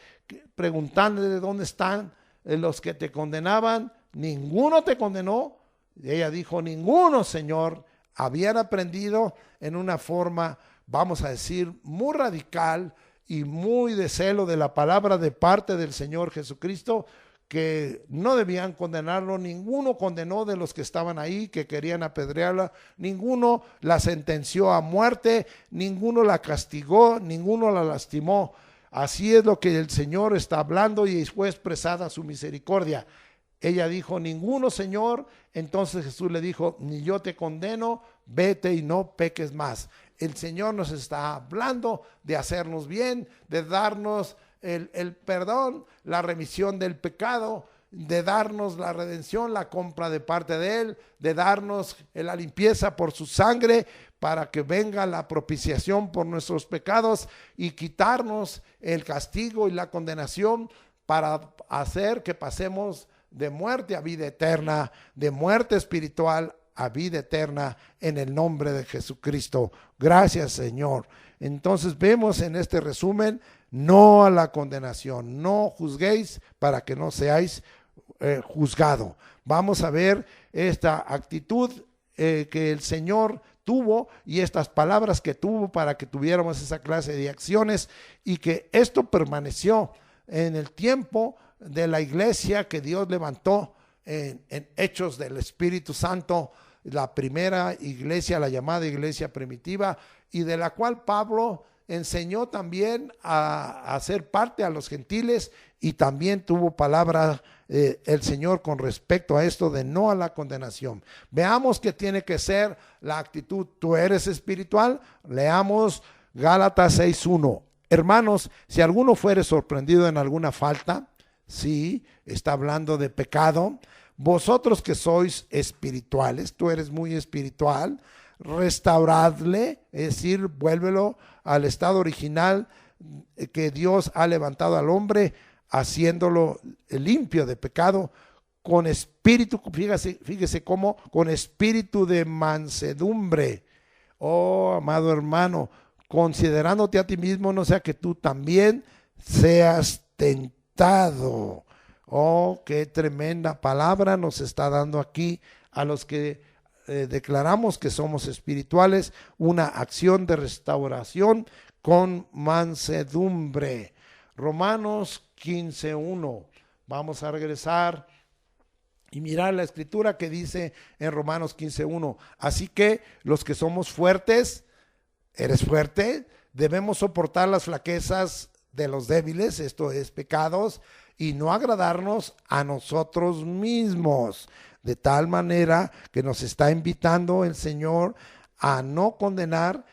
preguntándole: ¿de dónde están los que te condenaban? ¿Ninguno te condenó? Y ella dijo: ninguno, Señor. Habían aprendido en una forma, vamos a decir, muy radical y muy de celo de la palabra de parte del Señor Jesucristo, que no debían condenarlo. Ninguno condenó de los que estaban ahí, que querían apedrearla. Ninguno la sentenció a muerte, ninguno la castigó, ninguno la lastimó. Así es lo que el Señor está hablando, y fue expresada su misericordia. Ella dijo: ninguno, Señor. Entonces Jesús le dijo: ni yo te condeno, vete y no peques más. El Señor nos está hablando de hacernos bien, de darnos el perdón, la remisión del pecado, de darnos la redención, la compra de parte de Él, de darnos la limpieza por su sangre, para que venga la propiciación por nuestros pecados y quitarnos el castigo y la condenación, para hacer que pasemos de muerte a vida eterna, de muerte espiritual a vida eterna, en el nombre de Jesucristo. Gracias, Señor. Entonces vemos en este resumen: no a la condenación, no juzguéis para que no seáis juzgado. Vamos a ver esta actitud que el Señor tuvo, y estas palabras que tuvo para que tuviéramos esa clase de acciones, y que esto permaneció en el tiempo de la iglesia que Dios levantó en Hechos del Espíritu Santo, la primera iglesia, la llamada iglesia primitiva, y de la cual Pablo enseñó también a hacer parte a los gentiles, y también tuvo palabra el Señor con respecto a esto de no a la condenación. Veamos qué tiene que ser la actitud. ¿Tú eres espiritual? Leamos Gálatas 6:1. Hermanos, si alguno fuere sorprendido en alguna falta, sí, está hablando de pecado, vosotros que sois espirituales, tú eres muy espiritual, restauradle, es decir, vuélvelo al estado original que Dios ha levantado al hombre, haciéndolo limpio de pecado, con espíritu, fíjese cómo, con espíritu de mansedumbre. Oh, amado hermano, considerándote a ti mismo, no sea que tú también seas tentado. Oh, qué tremenda palabra nos está dando aquí a los que declaramos que somos espirituales, una acción de restauración con mansedumbre. Romanos 15:1. Vamos a regresar y mirar la escritura que dice en Romanos 15:1. Así que los que somos fuertes, ¿eres fuerte? Debemos soportar las flaquezas de los débiles, esto es pecados, y no agradarnos a nosotros mismos. De tal manera que nos está invitando el Señor a no condenar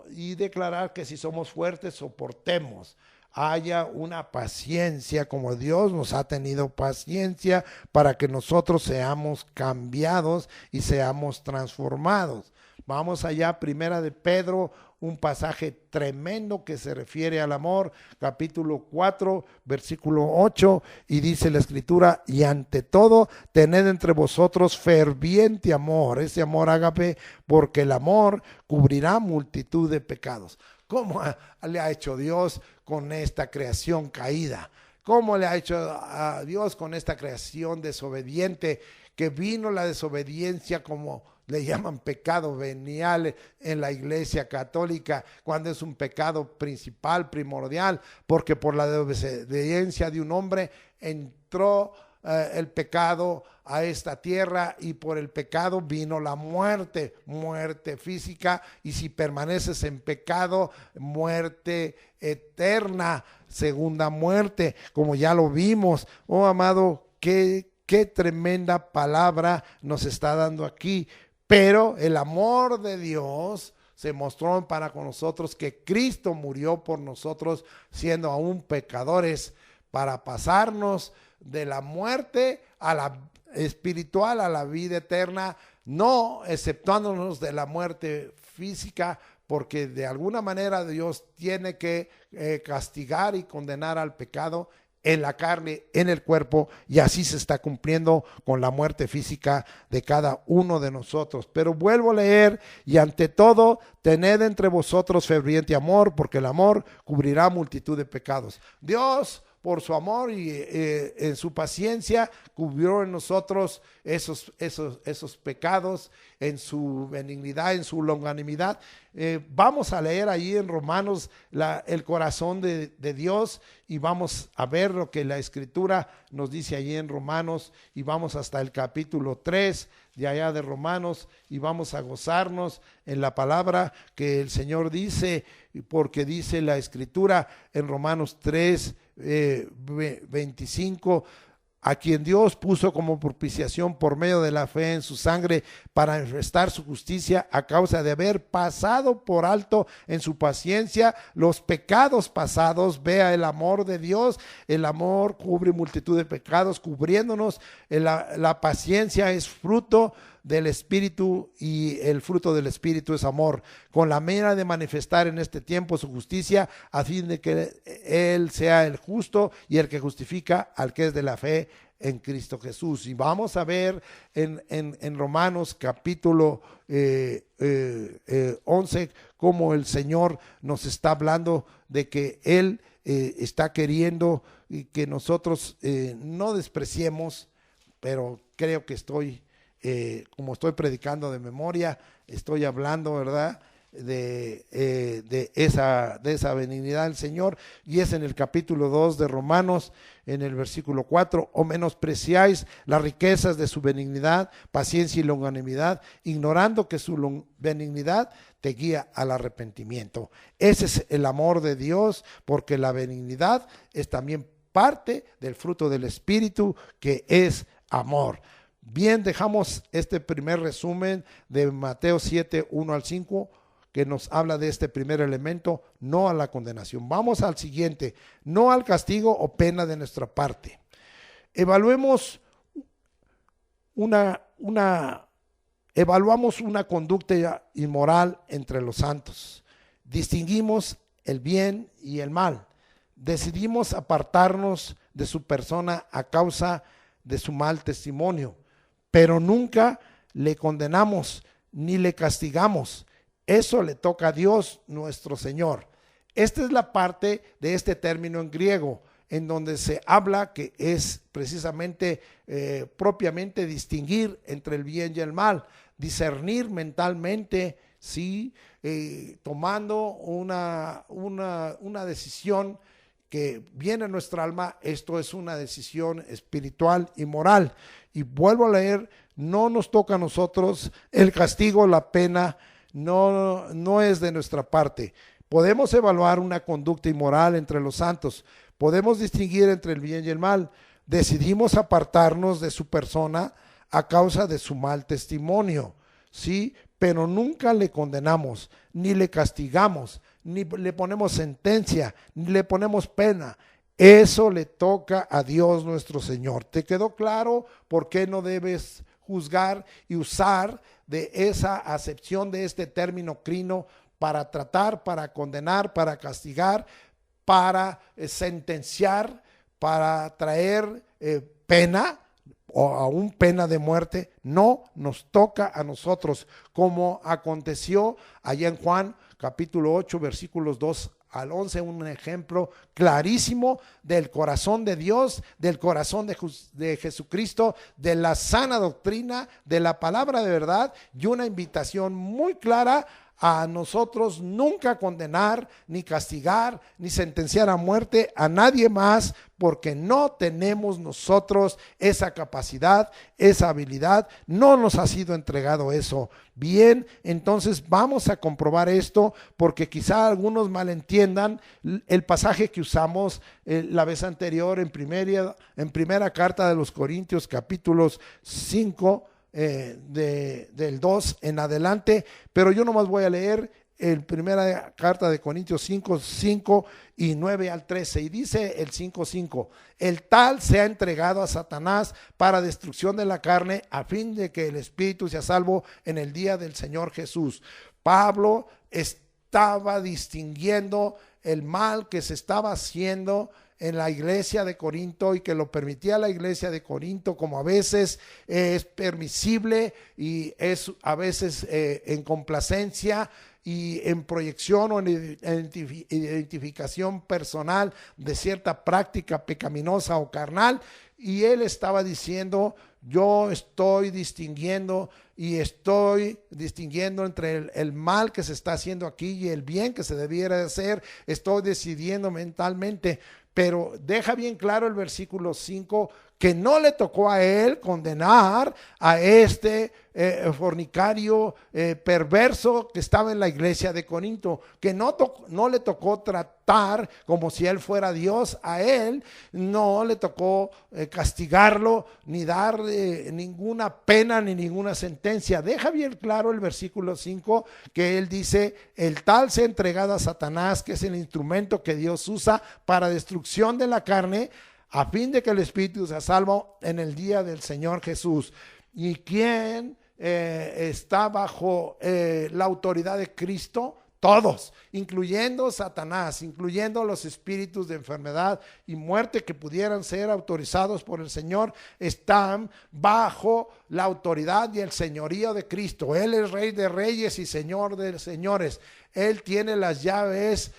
y declarar que si somos fuertes, soportemos. Haya una paciencia como Dios nos ha tenido paciencia para que nosotros seamos cambiados y seamos transformados. Vamos allá, primera de Pedro, un pasaje tremendo que se refiere al amor, capítulo 4, versículo 8, y dice la escritura: y ante todo, tened entre vosotros ferviente amor, ese amor ágape, porque el amor cubrirá multitud de pecados. ¿Cómo le ha hecho Dios con esta creación caída? ¿Cómo le ha hecho a Dios con esta creación desobediente, que vino la desobediencia, como le llaman pecado venial en la Iglesia Católica, cuando es un pecado principal, primordial, porque por la desobediencia de un hombre entró el pecado a esta tierra, y por el pecado vino la muerte, muerte física, y si permaneces en pecado, muerte eterna, segunda muerte, como ya lo vimos. Oh, amado, qué tremenda palabra nos está dando aquí. Pero el amor de Dios se mostró para con nosotros, que Cristo murió por nosotros siendo aún pecadores, para pasarnos de la muerte a la espiritual, a la vida eterna, no exceptuándonos de la muerte física, porque de alguna manera Dios tiene que castigar y condenar al pecado en la carne, en el cuerpo, y así se está cumpliendo con la muerte física de cada uno de nosotros. Pero vuelvo a leer: y ante todo, tened entre vosotros ferviente amor, porque el amor cubrirá multitud de pecados. Dios, por su amor y en su paciencia, cubrió en nosotros esos pecados, en su benignidad, en su longanimidad. Vamos a leer ahí en Romanos el corazón de Dios, y vamos a ver lo que la Escritura nos dice allí en Romanos, y vamos hasta el capítulo 3 de allá de Romanos, y vamos a gozarnos en la palabra que el Señor dice, porque dice la Escritura en Romanos 3, 25: a quien Dios puso como propiciación por medio de la fe en su sangre, para manifestar su justicia, a causa de haber pasado por alto en su paciencia los pecados pasados. Vea el amor de Dios. El amor cubre multitud de pecados, cubriéndonos. La paciencia es fruto del Espíritu, y el fruto del Espíritu es amor, con la mera de manifestar en este tiempo su justicia, a fin de que Él sea el justo y el que justifica al que es de la fe en Cristo Jesús. Y vamos a ver en Romanos capítulo 11 cómo el Señor nos está hablando de que Él está queriendo que nosotros no despreciemos, pero creo que como estoy predicando de memoria, estoy hablando, ¿verdad?, de esa benignidad del Señor, y es en el capítulo 2 de Romanos, en el versículo 4: o menospreciáis las riquezas de su benignidad, paciencia y longanimidad, ignorando que su benignidad te guía al arrepentimiento. Ese es el amor de Dios, porque la benignidad es también parte del fruto del Espíritu, que es amor. Bien, dejamos este primer resumen de Mateo 7, 1 al 5, que nos habla de este primer elemento: no a la condenación. Vamos al siguiente: no al castigo o pena de nuestra parte. Evaluamos una conducta inmoral entre los santos. Distinguimos el bien y el mal. Decidimos apartarnos de su persona a causa de su mal testimonio, pero nunca le condenamos ni le castigamos. Eso le toca a Dios nuestro Señor. Esta es la parte de este término en griego, en donde se habla que es precisamente propiamente distinguir entre el bien y el mal, discernir mentalmente, ¿sí? Tomando una decisión que viene a nuestra alma. Esto es una decisión espiritual y moral. Y vuelvo a leer: no nos toca a nosotros el castigo, la pena, no es de nuestra parte. Podemos evaluar una conducta inmoral entre los santos, podemos distinguir entre el bien y el mal. Decidimos apartarnos de su persona a causa de su mal testimonio, ¿sí? Pero nunca le condenamos, ni le castigamos, ni le ponemos sentencia, ni le ponemos pena. Eso le toca a Dios nuestro Señor. ¿Te quedó claro por qué no debes juzgar y usar de esa acepción de este término crino para tratar, para condenar, para castigar, para sentenciar, para traer pena o aún pena de muerte? No nos toca a nosotros, como aconteció allá en Juan capítulo 8 versículos 2 al 11, un ejemplo clarísimo del corazón de Dios, del corazón de Jesucristo, de la sana doctrina, de la palabra de verdad, y una invitación muy clara a nosotros nunca condenar, ni castigar, ni sentenciar a muerte a nadie más, porque no tenemos nosotros esa capacidad, esa habilidad, no nos ha sido entregado eso. Bien, entonces vamos a comprobar esto, porque quizá algunos malentiendan el pasaje que usamos la vez anterior en primera carta de los Corintios, capítulos 5, del 2 en adelante, pero yo nomás voy a leer en primera carta de Corintios 5 y 9 al 13, y dice el 5:5: el tal se ha entregado a Satanás para destrucción de la carne, a fin de que el espíritu sea salvo en el día del Señor Jesús. Pablo estaba distinguiendo el mal que se estaba haciendo en la iglesia de Corinto, y que lo permitía la iglesia de Corinto, como a veces es permisible y es a veces en complacencia y en proyección o en identificación personal de cierta práctica pecaminosa o carnal. Y él estaba diciendo: yo estoy distinguiendo entre el mal que se está haciendo aquí y el bien que se debiera hacer. Estoy decidiendo mentalmente. Pero deja bien claro el versículo 5 que no le tocó a él condenar a este fornicario perverso que estaba en la iglesia de Corinto, que no le tocó tratar como si él fuera Dios a él, no le tocó castigarlo, ni darle ninguna pena ni ninguna sentencia. Deja bien claro el versículo 5 que él dice: el tal se ha entregado a Satanás, que es el instrumento que Dios usa para destrucción de la carne, a fin de que el espíritu sea salvo en el día del Señor Jesús. ¿Y quién está bajo la autoridad de Cristo? Todos, incluyendo Satanás, incluyendo los espíritus de enfermedad y muerte que pudieran ser autorizados por el Señor, están bajo la autoridad y el señorío de Cristo. Él es Rey de Reyes y Señor de Señores. Él tiene las llaves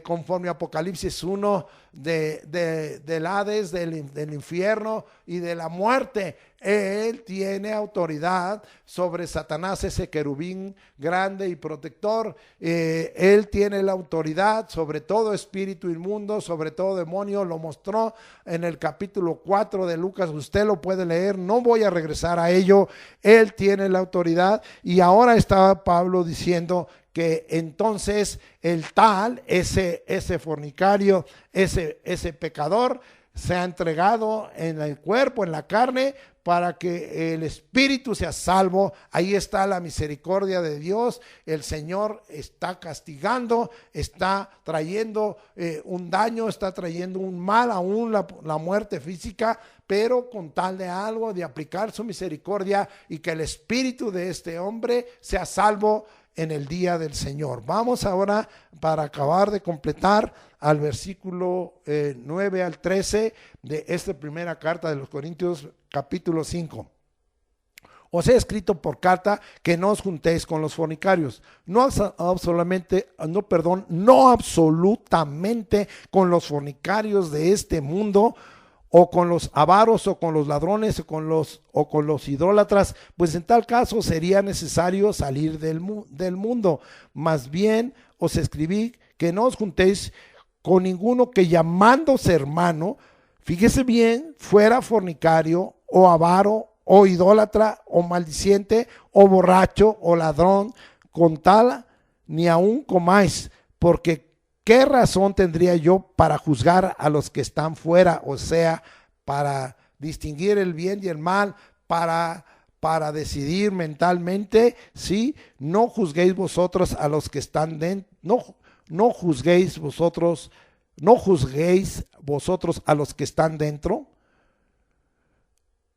conforme a Apocalipsis 1, del Hades, del infierno y de la muerte. Él tiene autoridad sobre Satanás, ese querubín grande y protector. Él tiene la autoridad sobre todo espíritu inmundo, sobre todo demonio. Lo mostró en el capítulo 4 de Lucas. Usted lo puede leer, no voy a regresar a ello. Él tiene la autoridad, y ahora estaba Pablo diciendo que entonces el tal, ese fornicario, ese pecador, se ha entregado en el cuerpo, en la carne, para que el espíritu sea salvo. Ahí está la misericordia de Dios. El Señor está castigando, está trayendo un daño, está trayendo un mal, aún la muerte física, pero con tal de algo, de aplicar su misericordia y que el espíritu de este hombre sea salvo en el día del Señor. Vamos ahora, para acabar de completar, al versículo 9 al 13 de esta primera carta de los Corintios, capítulo 5. Os he escrito por carta que no os juntéis con los fornicarios, no absolutamente con los fornicarios de este mundo, o con los avaros, o con los ladrones, o con los idólatras, pues en tal caso sería necesario salir del mundo. Más bien os escribí que no os juntéis con ninguno que, llamándose hermano, fíjese bien, fuera fornicario, o avaro, o idólatra, o maldiciente, o borracho, o ladrón. Con tal ni aun comáis, porque ¿qué razón tendría yo para juzgar a los que están fuera? O sea, para distinguir el bien y el mal, para decidir mentalmente. ¿Sí? No juzguéis vosotros a los que están dentro, no juzguéis vosotros a los que están dentro.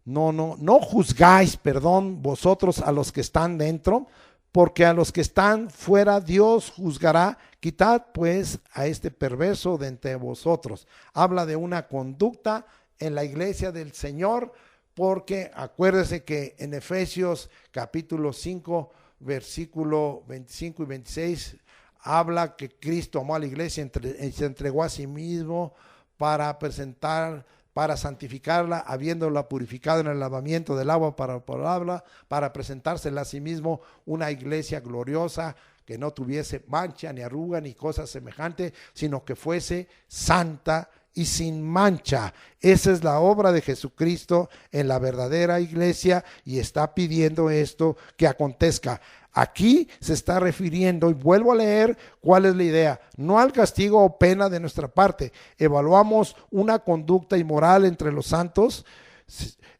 No juzgáis, vosotros a los que están dentro, porque a los que están fuera Dios juzgará. Quitad pues a este perverso de entre vosotros. Habla de una conducta en la iglesia del Señor, porque acuérdese que en Efesios capítulo 5, versículo 25 y 26, habla que Cristo amó a la iglesia y se entregó a sí mismo para santificarla, habiéndola purificado en el lavamiento del agua para la palabra, para presentársela a sí mismo una iglesia gloriosa, que no tuviese mancha, ni arruga, ni cosa semejante, sino que fuese santa y sin mancha. Esa es la obra de Jesucristo en la verdadera iglesia, y está pidiendo esto que acontezca. Aquí se está refiriendo, y vuelvo a leer cuál es la idea, no al castigo o pena de nuestra parte. Evaluamos una conducta inmoral entre los santos,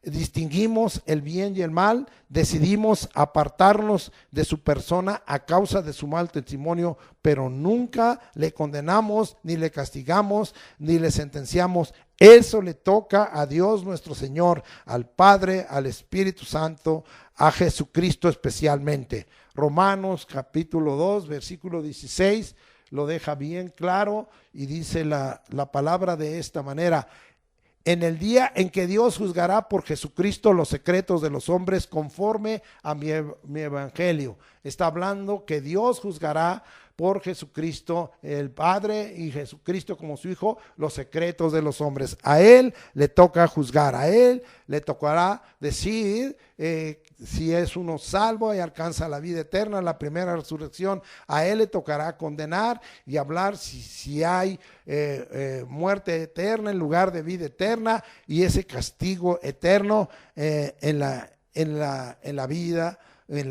distinguimos el bien y el mal, decidimos apartarnos de su persona a causa de su mal testimonio, pero nunca le condenamos, ni le castigamos, ni le sentenciamos. Eso le toca a Dios nuestro Señor, al Padre, al Espíritu Santo, a Jesucristo especialmente. Romanos capítulo 2, versículo 16, lo deja bien claro, y dice la palabra de esta manera: en el día en que Dios juzgará por Jesucristo los secretos de los hombres conforme a mi evangelio. Está hablando que Dios juzgará por Jesucristo, el Padre, y Jesucristo como su Hijo, los secretos de los hombres. A Él le toca juzgar, a Él le tocará decir si es uno salvo y alcanza la vida eterna, la primera resurrección. A Él le tocará condenar y hablar si hay muerte eterna en lugar de vida eterna, y ese castigo eterno en la vida, en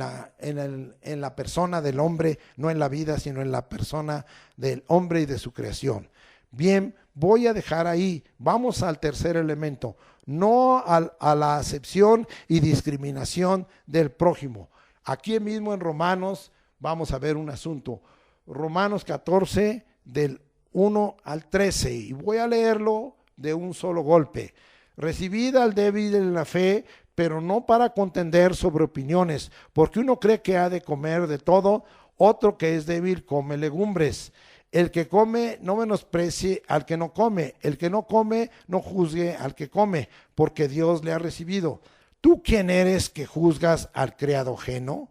la persona del hombre, no en la vida, sino en la persona del hombre y de su creación. Bien, voy a dejar ahí. Vamos al tercer elemento, no a la acepción y discriminación del prójimo. Aquí mismo en Romanos vamos a ver un asunto. Romanos 14 del 1 al 13, y voy a leerlo de un solo golpe. Recibid al débil en la fe, pero no para contender sobre opiniones, porque uno cree que ha de comer de todo, otro que es débil come legumbres. El que come no menosprecie al que no come, el que no come no juzgue al que come, porque Dios le ha recibido. ¿Tú quién eres que juzgas al criado ajeno?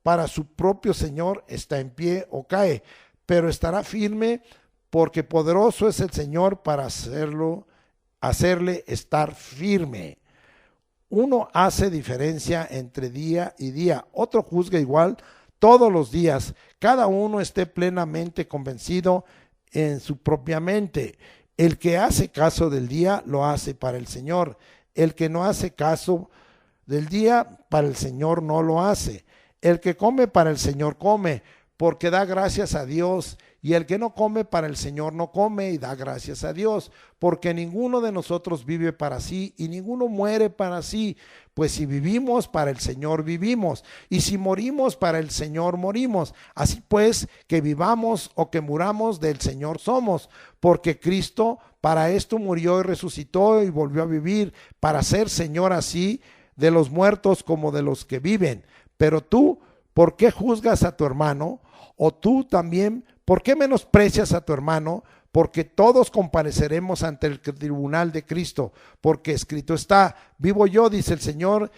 Para su propio Señor está en pie o cae, pero estará firme, porque poderoso es el Señor para hacerle estar firme. Uno hace diferencia entre día y día, otro juzga igual todos los días. Cada uno esté plenamente convencido en su propia mente. El que hace caso del día lo hace para el Señor. El que no hace caso del día, para el Señor no lo hace. El que come para el Señor come, porque da gracias a Dios, y el que no come para el Señor no come y da gracias a Dios, porque ninguno de nosotros vive para sí y ninguno muere para sí. Pues si vivimos, para el Señor vivimos, y si morimos, para el Señor morimos. Así pues, que vivamos o que muramos, del Señor somos, porque Cristo para esto murió y resucitó y volvió a vivir, para ser Señor así de los muertos como de los que viven. Pero tú, ¿por qué juzgas a tu hermano? O tú también, ¿por qué menosprecias a tu hermano? Porque todos compareceremos ante el tribunal de Cristo, porque escrito está: vivo yo, dice el Señor,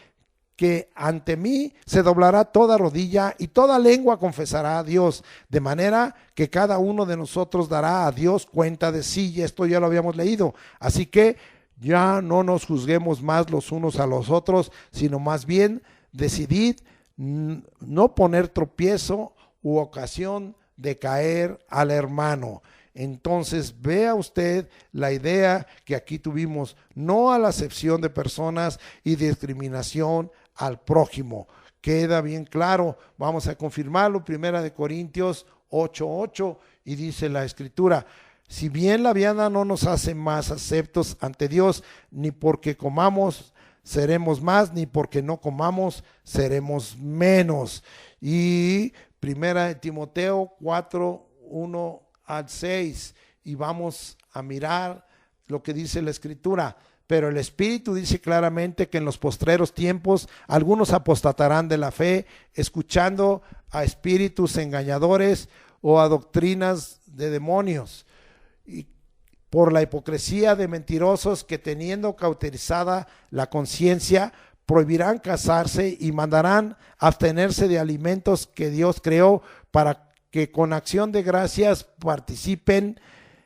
que ante mí se doblará toda rodilla y toda lengua confesará a Dios, de manera que cada uno de nosotros dará a Dios cuenta de sí. Y esto ya lo habíamos leído. Así que ya no nos juzguemos más los unos a los otros, sino más bien decidid no poner tropiezo u ocasión de caer al hermano. Entonces vea usted la idea que aquí tuvimos, no a la acepción de personas y discriminación al prójimo. Queda bien claro, vamos a confirmarlo, 1 Corintios 8:8, y dice la Escritura: si bien la vianda no nos hace más aceptos ante Dios, ni porque comamos seremos más, ni porque no comamos seremos menos. Y 1 Timoteo 4:1 al 6, y vamos a mirar lo que dice la Escritura. Pero el Espíritu dice claramente que en los postreros tiempos algunos apostatarán de la fe, escuchando a espíritus engañadores o a doctrinas de demonios, y por la hipocresía de mentirosos que, teniendo cauterizada la conciencia, prohibirán casarse y mandarán abstenerse de alimentos que Dios creó para que con acción de gracias participen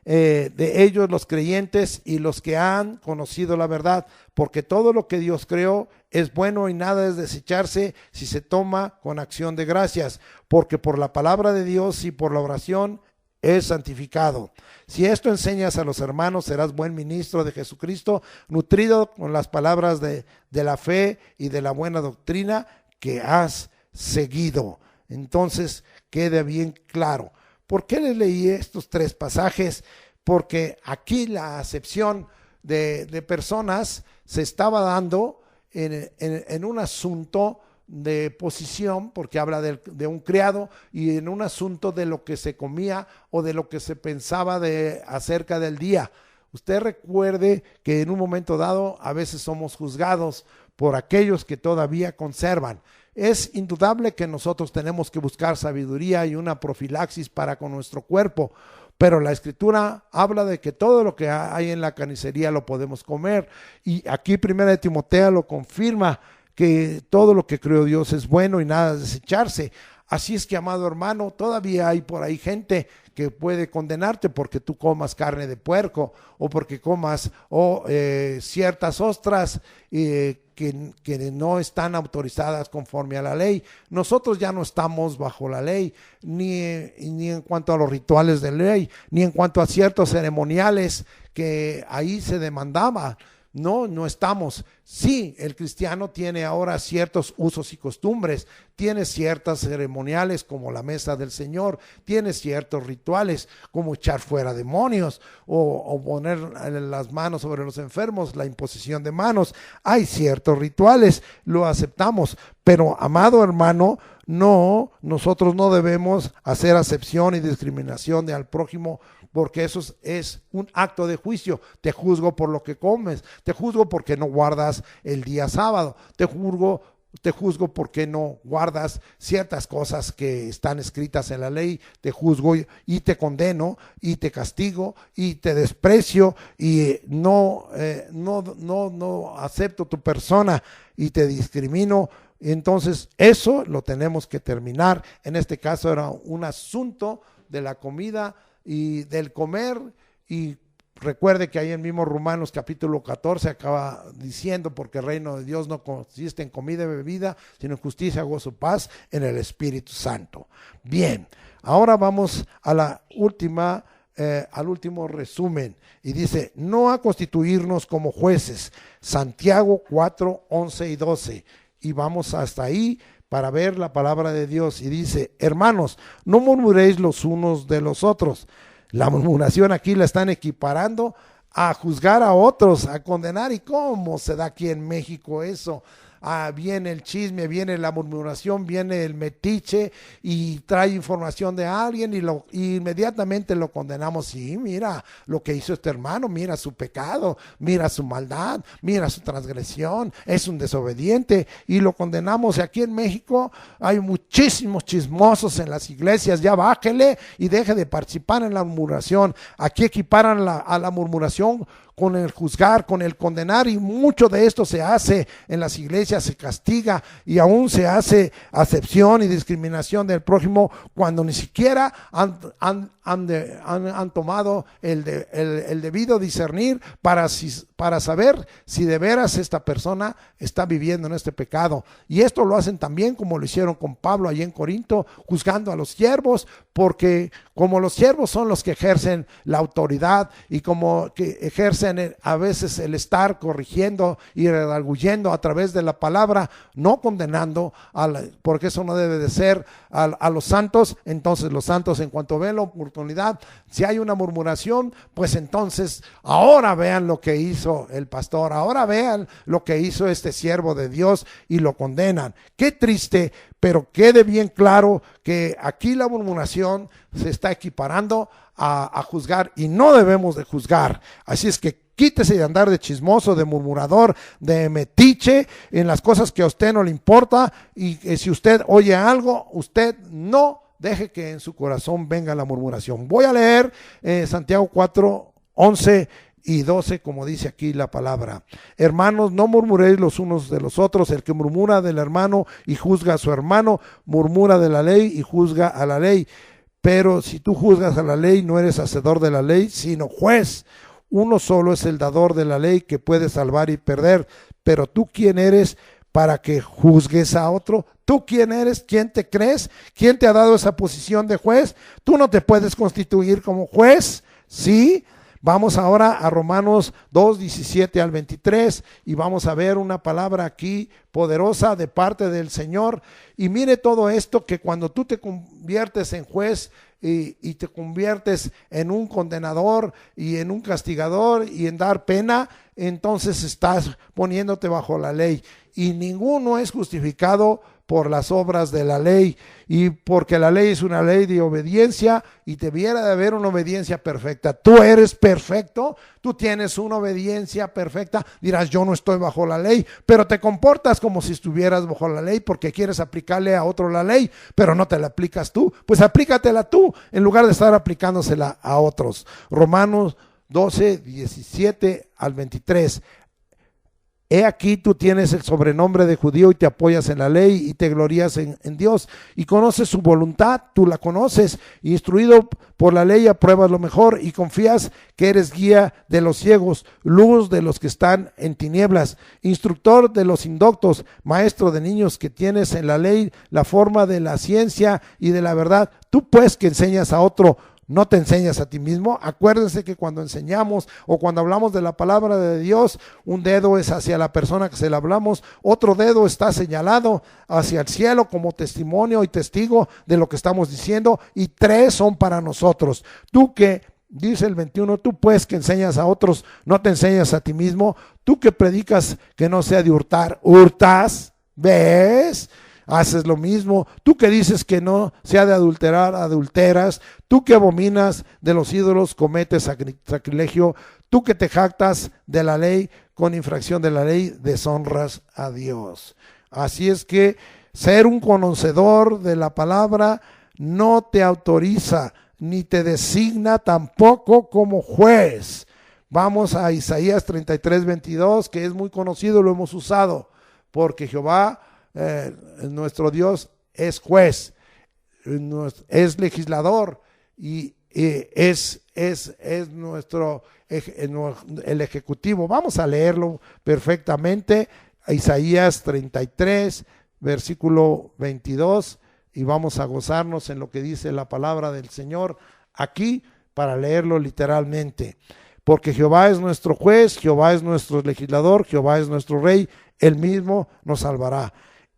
de ellos los creyentes y los que han conocido la verdad, porque todo lo que Dios creó es bueno y nada es desecharse si se toma con acción de gracias, porque por la palabra de Dios y por la oración es santificado. Si esto enseñas a los hermanos, serás buen ministro de Jesucristo, nutrido con las palabras de la fe y de la buena doctrina que has seguido. Entonces, quede bien claro. ¿Por qué les leí estos 3 pasajes? Porque aquí la acepción de personas se estaba dando en un asunto de posición, porque habla de un criado, y en un asunto de lo que se comía o de lo que se pensaba acerca del día. Usted recuerde que en un momento dado a veces somos juzgados por aquellos que todavía conservan. Es indudable que nosotros tenemos que buscar sabiduría y una profilaxis para con nuestro cuerpo, pero la Escritura habla de que todo lo que hay en la carnicería lo podemos comer, y aquí 1 Timoteo lo confirma, que todo lo que creó Dios es bueno y nada es desecharse. Así es que, amado hermano, todavía hay por ahí gente que puede condenarte porque tú comas carne de puerco o porque comas ciertas ostras que no están autorizadas conforme a la ley. Nosotros ya no estamos bajo la ley, ni en cuanto a los rituales de ley, ni en cuanto a ciertos ceremoniales que ahí se demandaba. No estamos. Sí, el cristiano tiene ahora ciertos usos y costumbres, tiene ciertas ceremoniales como la mesa del Señor, tiene ciertos rituales como echar fuera demonios o poner las manos sobre los enfermos, la imposición de manos. Hay ciertos rituales, lo aceptamos, pero amado hermano, no, nosotros no debemos hacer acepción y discriminación de al prójimo, porque eso es un acto de juicio. Te juzgo por lo que comes, te juzgo porque no guardas el día sábado, te juzgo porque no guardas ciertas cosas que están escritas en la ley, te juzgo y te condeno y te castigo y te desprecio y no acepto tu persona y te discrimino. Entonces eso lo tenemos que terminar. En este caso era un asunto de la comida y del comer, y recuerde que ahí en mismo Romanos capítulo 14 acaba diciendo, porque el reino de Dios no consiste en comida y bebida, sino en justicia, gozo, paz en el Espíritu Santo. Bien, ahora vamos a la última al último resumen, y dice: no a constituirnos como jueces. Santiago 4, 11 y 12, y vamos hasta ahí para ver la palabra de Dios, y dice: hermanos, no murmuréis los unos de los otros. La murmuración aquí la están equiparando a juzgar a otros, a condenar. ¿Y cómo se da aquí en México eso? Viene el chisme, viene la murmuración, viene el metiche y trae información de alguien y inmediatamente lo condenamos. Sí, mira lo que hizo este hermano, mira su pecado, mira su maldad, mira su transgresión, es un desobediente, y lo condenamos. Y aquí en México hay muchísimos chismosos en las iglesias. Ya bájele y deje de participar en la murmuración. Aquí equiparan a la murmuración con el juzgar, con el condenar, y mucho de esto se hace en las iglesias, se castiga, y aún se hace acepción y discriminación del prójimo cuando ni siquiera han tomado el debido discernir para saber si de veras esta persona está viviendo en este pecado. Y esto lo hacen también como lo hicieron con Pablo allí en Corinto, juzgando a los siervos, porque como los siervos son los que ejercen la autoridad y como que ejercen a veces el estar corrigiendo y redarguyendo a través de la palabra, no condenando, porque eso no debe de ser a los santos. Entonces los santos, en cuanto ven la oportunidad, si hay una murmuración, pues entonces ahora vean lo que hizo el pastor, ahora vean lo que hizo este siervo de Dios, y lo condenan. Qué triste, pero quede bien claro que aquí la murmuración se está equiparando a juzgar, y no debemos de juzgar. Así es que quítese de andar de chismoso, de murmurador, de metiche en las cosas que a usted no le importa, y si usted oye algo, usted no deje que en su corazón venga la murmuración. Voy a leer Santiago 4, 11 y 12, como dice aquí la palabra: hermanos, no murmuréis los unos de los otros. El que murmura del hermano y juzga a su hermano, murmura de la ley y juzga a la ley. Pero si tú juzgas a la ley, no eres hacedor de la ley, sino juez. Uno solo es el dador de la ley que puede salvar y perder. Pero tú, ¿quién eres para que juzgues a otro? ¿Tú quién eres? ¿Quién te crees? ¿Quién te ha dado esa posición de juez? Tú no te puedes constituir como juez, ¿sí? Vamos ahora a Romanos 2, 17 al 23 y vamos a ver una palabra aquí poderosa de parte del Señor. Y mire todo esto, que cuando tú te conviertes en juez y te conviertes en un condenador y en un castigador y en dar pena, entonces estás poniéndote bajo la ley. Y ninguno es justificado por las obras de la ley, y porque la ley es una ley de obediencia y debiera de haber una obediencia perfecta. Tú eres perfecto, tú tienes una obediencia perfecta. Dirás, yo no estoy bajo la ley, pero te comportas como si estuvieras bajo la ley porque quieres aplicarle a otro la ley, pero no te la aplicas tú. Pues aplícatela tú en lugar de estar aplicándosela a otros. Romanos 12, 17 al 23. He aquí, tú tienes el sobrenombre de judío y te apoyas en la ley y te glorías en Dios y conoces su voluntad, tú la conoces, instruido por la ley apruebas lo mejor y confías que eres guía de los ciegos, luz de los que están en tinieblas, instructor de los indoctos, maestro de niños, que tienes en la ley la forma de la ciencia y de la verdad. Tú pues que enseñas a otro, ¿no te enseñas a ti mismo? Acuérdense que cuando enseñamos o cuando hablamos de la palabra de Dios, un dedo es hacia la persona que se la hablamos, otro dedo está señalado hacia el cielo como testimonio y testigo de lo que estamos diciendo, y tres son para nosotros. Tú que, dice el 21, tú pues que enseñas a otros, ¿no te enseñas a ti mismo? Tú que predicas que no sea de hurtar, ¿hurtas? ¿Ves? Haces lo mismo. Tú que dices que no se ha de adulterar, adulteras. Tú que abominas de los ídolos, cometes sacrilegio. Tú que te jactas de la ley, con infracción de la ley, deshonras a Dios. Así es que ser un conocedor de la palabra no te autoriza ni te designa tampoco como juez. Vamos a Isaías 33, 22, que es muy conocido, lo hemos usado, porque Jehová, nuestro Dios, es juez, es legislador y es nuestro el ejecutivo. Vamos a leerlo perfectamente, Isaías 33, versículo 22, y vamos a gozarnos en lo que dice la palabra del Señor aquí para leerlo literalmente. Porque Jehová es nuestro juez, Jehová es nuestro legislador, Jehová es nuestro rey, él mismo nos salvará.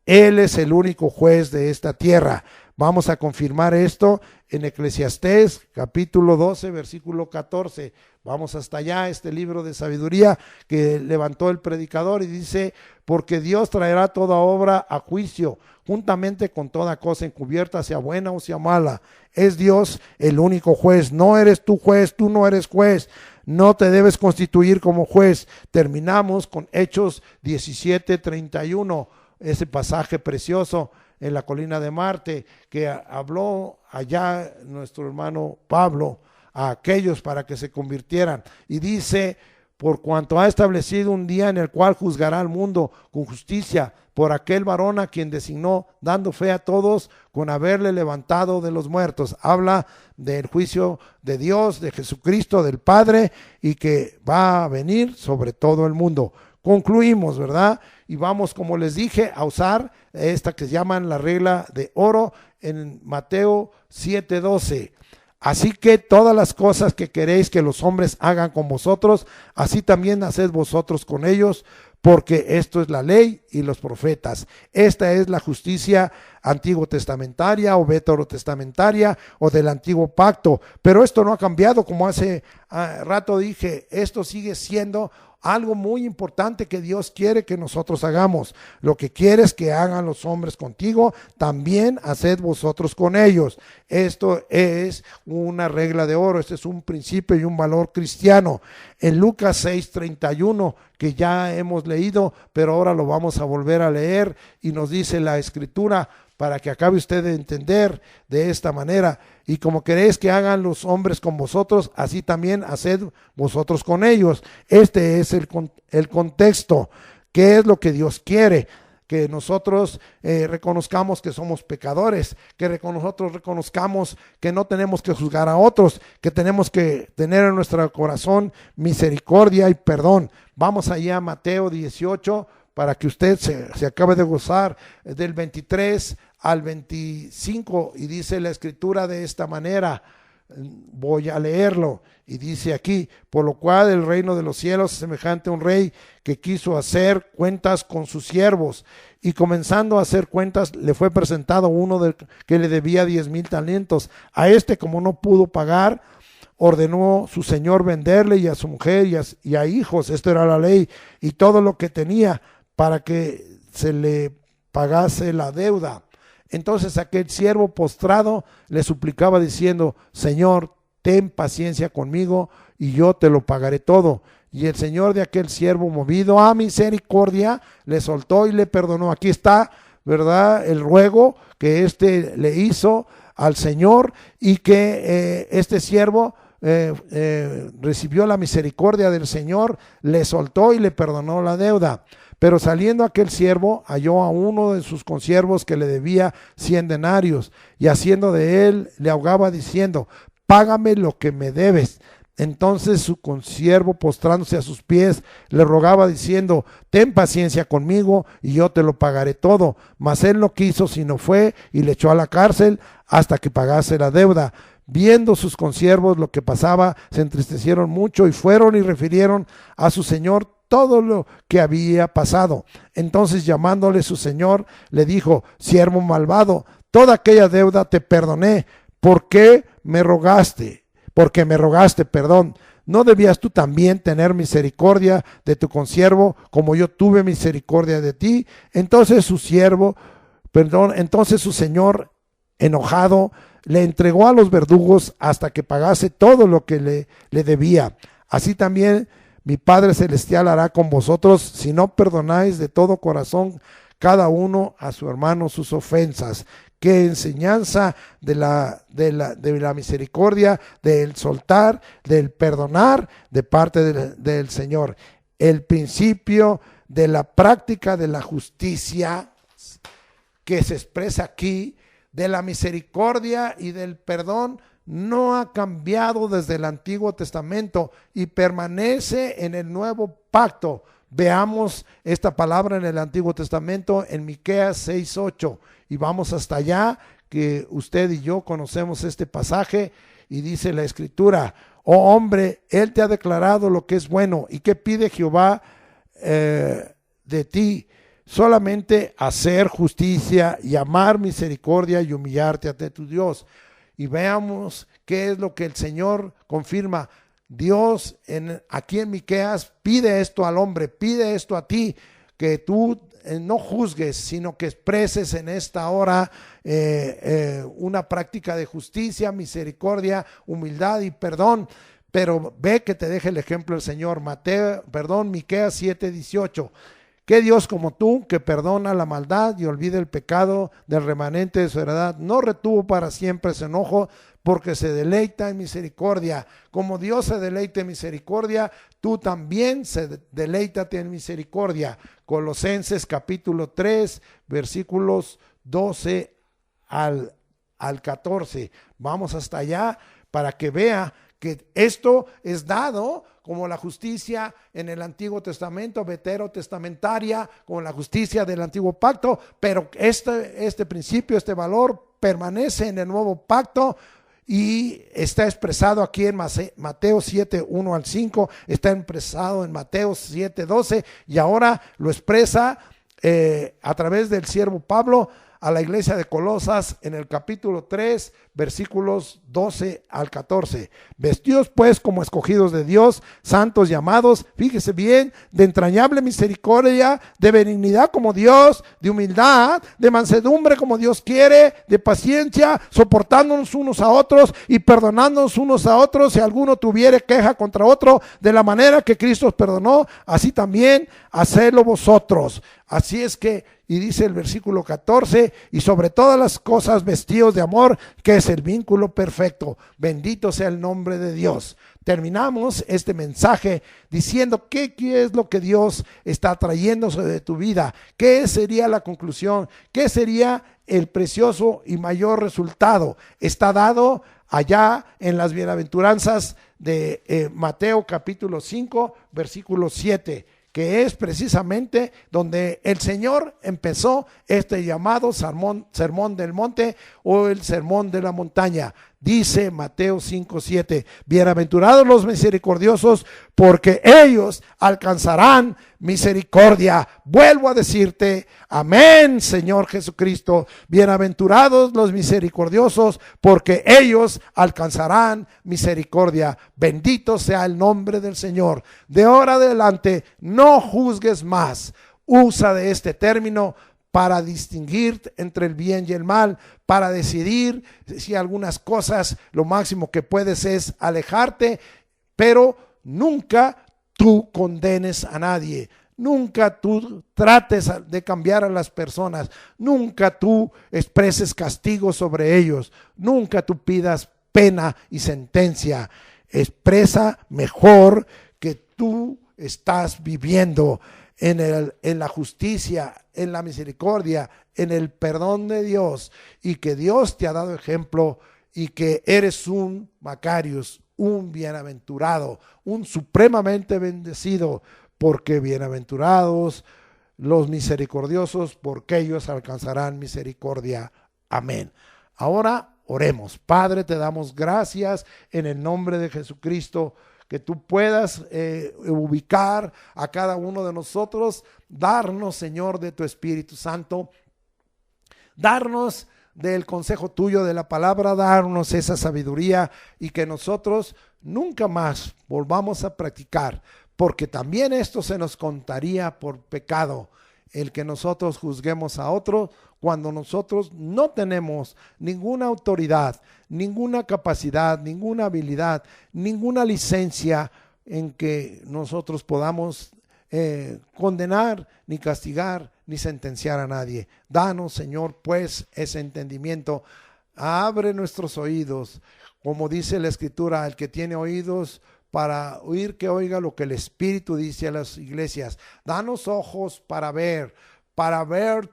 Él es el único juez de esta tierra. Vamos a confirmar esto en Eclesiastés capítulo 12, versículo 14. Vamos hasta allá, este libro de sabiduría que levantó el predicador, y dice: porque Dios traerá toda obra a juicio, juntamente con toda cosa encubierta, sea buena o sea mala. Es Dios el único juez. No eres tú juez, tú no eres juez. No te debes constituir como juez. Terminamos con Hechos 17, 31. Ese pasaje precioso en la colina de Marte, que habló allá nuestro hermano Pablo a aquellos para que se convirtieran, y dice: por cuanto ha establecido un día en el cual juzgará al mundo con justicia por aquel varón a quien designó, dando fe a todos con haberle levantado de los muertos. Habla del juicio de Dios, de Jesucristo, del Padre, y que va a venir sobre todo el mundo. Concluimos, ¿verdad? Y vamos, como les dije, a usar esta que llaman la regla de oro en Mateo 7:12. Así que todas las cosas que queréis que los hombres hagan con vosotros, así también haced vosotros con ellos, porque esto es la ley y los profetas. Esta es la justicia antiguo testamentaria o veterotestamentaria o del antiguo pacto. Pero esto no ha cambiado, como hace rato dije. Esto sigue siendo algo muy importante que Dios quiere que nosotros hagamos. Lo que quieres que hagan los hombres contigo, también haced vosotros con ellos. Esto es una regla de oro, este es un principio y un valor cristiano. En Lucas 6:31, que ya hemos leído, pero ahora lo vamos a volver a leer, y nos dice la Escritura, para que acabe usted de entender de esta manera: y como queréis que hagan los hombres con vosotros, así también haced vosotros con ellos. Este es el contexto. ¿Qué es lo que Dios quiere? que nosotros reconozcamos que somos pecadores, que nosotros reconozcamos que no tenemos que juzgar a otros, que tenemos que tener en nuestro corazón misericordia y perdón. Vamos allá a Mateo 18 para que usted se acabe de gozar, del 23 al 25, y dice la escritura de esta manera. Voy a leerlo y dice aquí: por lo cual el reino de los cielos es semejante a un rey que quiso hacer cuentas con sus siervos, y comenzando a hacer cuentas le fue presentado uno que le debía 10,000 talentos. A este, como no pudo pagar, ordenó su señor venderle, y a su mujer y a hijos, esto era la ley, y todo lo que tenía, para que se le pagase la deuda. Entonces aquel siervo postrado le suplicaba diciendo: Señor, ten paciencia conmigo y yo te lo pagaré todo. Y el señor de aquel siervo, movido a misericordia, le soltó y le perdonó. Aquí está, ¿verdad?, el ruego que éste le hizo al Señor, y que este siervo recibió la misericordia del Señor, le soltó y le perdonó la deuda. Pero saliendo aquel siervo, halló a uno de sus consiervos que le debía 100 denarios, y haciendo de él, le ahogaba diciendo: págame lo que me debes. Entonces su consiervo, postrándose a sus pies, le rogaba diciendo: ten paciencia conmigo y yo te lo pagaré todo. Mas él no quiso, sino fue y le echó a la cárcel hasta que pagase la deuda. Viendo sus consiervos lo que pasaba, se entristecieron mucho y fueron y refirieron a su señor todo lo que había pasado. Entonces, llamándole su señor, le dijo: siervo malvado, toda aquella deuda te perdoné. Porque me rogaste, perdón. ¿No debías tú también tener misericordia de tu consiervo, como yo tuve misericordia de ti? Entonces su señor, enojado, le entregó a los verdugos hasta que pagase todo lo que le debía. Así también mi Padre Celestial hará con vosotros, si no perdonáis de todo corazón cada uno a su hermano sus ofensas. Qué enseñanza de la misericordia, del soltar, del perdonar de parte del Señor. El principio de la práctica de la justicia que se expresa aquí, de la misericordia y del perdón, no ha cambiado desde el Antiguo Testamento y permanece en el Nuevo Pacto. Veamos esta palabra en el Antiguo Testamento, en Miqueas 6:8, y vamos hasta allá, que usted y yo conocemos este pasaje, y dice la Escritura: oh hombre, él te ha declarado lo que es bueno, y qué pide Jehová de ti, solamente hacer justicia y amar misericordia y humillarte ante tu Dios. Y veamos qué es lo que el Señor confirma. Dios aquí en Miqueas pide esto al hombre, pide esto a ti, que tú no juzgues, sino que expreses en esta hora una práctica de justicia, misericordia, humildad y perdón. Pero ve que te deje el ejemplo el Señor. Miqueas 7:18. ¿Qué Dios como tú, que perdona la maldad y olvida el pecado del remanente de su heredad? No retuvo para siempre ese enojo, porque se deleita en misericordia. Como Dios se deleita en misericordia, tú también deleítate en misericordia. Colosenses capítulo 3, versículos 12 al 14. Vamos hasta allá para que vea que esto es dado como la justicia en el Antiguo Testamento, veterotestamentaria, como la justicia del Antiguo Pacto, pero este principio, este valor permanece en el Nuevo Pacto y está expresado aquí en Mateo 7:1 al 5, está expresado en Mateo 7:12, y ahora lo expresa a través del siervo Pablo a la iglesia de Colosas en el capítulo 3, versículos 12 al 14. Vestidos pues como escogidos de Dios, santos y amados, fíjese bien, de entrañable misericordia, de benignidad como Dios, de humildad, de mansedumbre como Dios quiere, de paciencia, soportándonos unos a otros y perdonándonos unos a otros si alguno tuviere queja contra otro, de la manera que Cristo os perdonó, así también hacedlo vosotros. Así es que Y dice el versículo 14, y sobre todas las cosas vestidos de amor, que es el vínculo perfecto. Bendito sea el nombre de Dios. Terminamos este mensaje diciendo qué es lo que Dios está trayendo sobre tu vida, qué sería la conclusión, qué sería el precioso y mayor resultado. Está dado allá en las bienaventuranzas de Mateo capítulo 5, versículo 7. Que es precisamente donde el Señor empezó este llamado sermón del monte o el sermón de la montaña. Dice Mateo 5:7, bienaventurados los misericordiosos, porque ellos alcanzarán misericordia. Vuelvo a decirte, amén, Señor Jesucristo. Bienaventurados los misericordiosos, porque ellos alcanzarán misericordia. Bendito sea el nombre del Señor. De ahora adelante, no juzgues más. Usa de este término para distinguir entre el bien y el mal, para decidir si algunas cosas lo máximo que puedes es alejarte, pero nunca tú condenes a nadie, nunca tú trates de cambiar a las personas, nunca tú expreses castigo sobre ellos, nunca tú pidas pena y sentencia. Expresa mejor que tú estás viviendo en la justicia, en la misericordia, en el perdón de Dios, y que Dios te ha dado ejemplo y que eres un Macarius, un bienaventurado, un supremamente bendecido, porque bienaventurados los misericordiosos, porque ellos alcanzarán misericordia. Amén. Ahora oremos. Padre, te damos gracias en el nombre de Jesucristo, que tú puedas ubicar a cada uno de nosotros, darnos, Señor, de tu Espíritu Santo, darnos del consejo tuyo, de la palabra, darnos esa sabiduría, y que nosotros nunca más volvamos a practicar, porque también esto se nos contaría por pecado, el que nosotros juzguemos a otro cuando nosotros no tenemos ninguna autoridad, ninguna capacidad, ninguna habilidad, ninguna licencia en que nosotros podamos condenar, ni castigar, ni sentenciar a nadie. Danos, Señor, pues ese entendimiento. Abre nuestros oídos, como dice la Escritura, el que tiene oídos para oír, que oiga lo que el Espíritu dice a las iglesias. Danos ojos para ver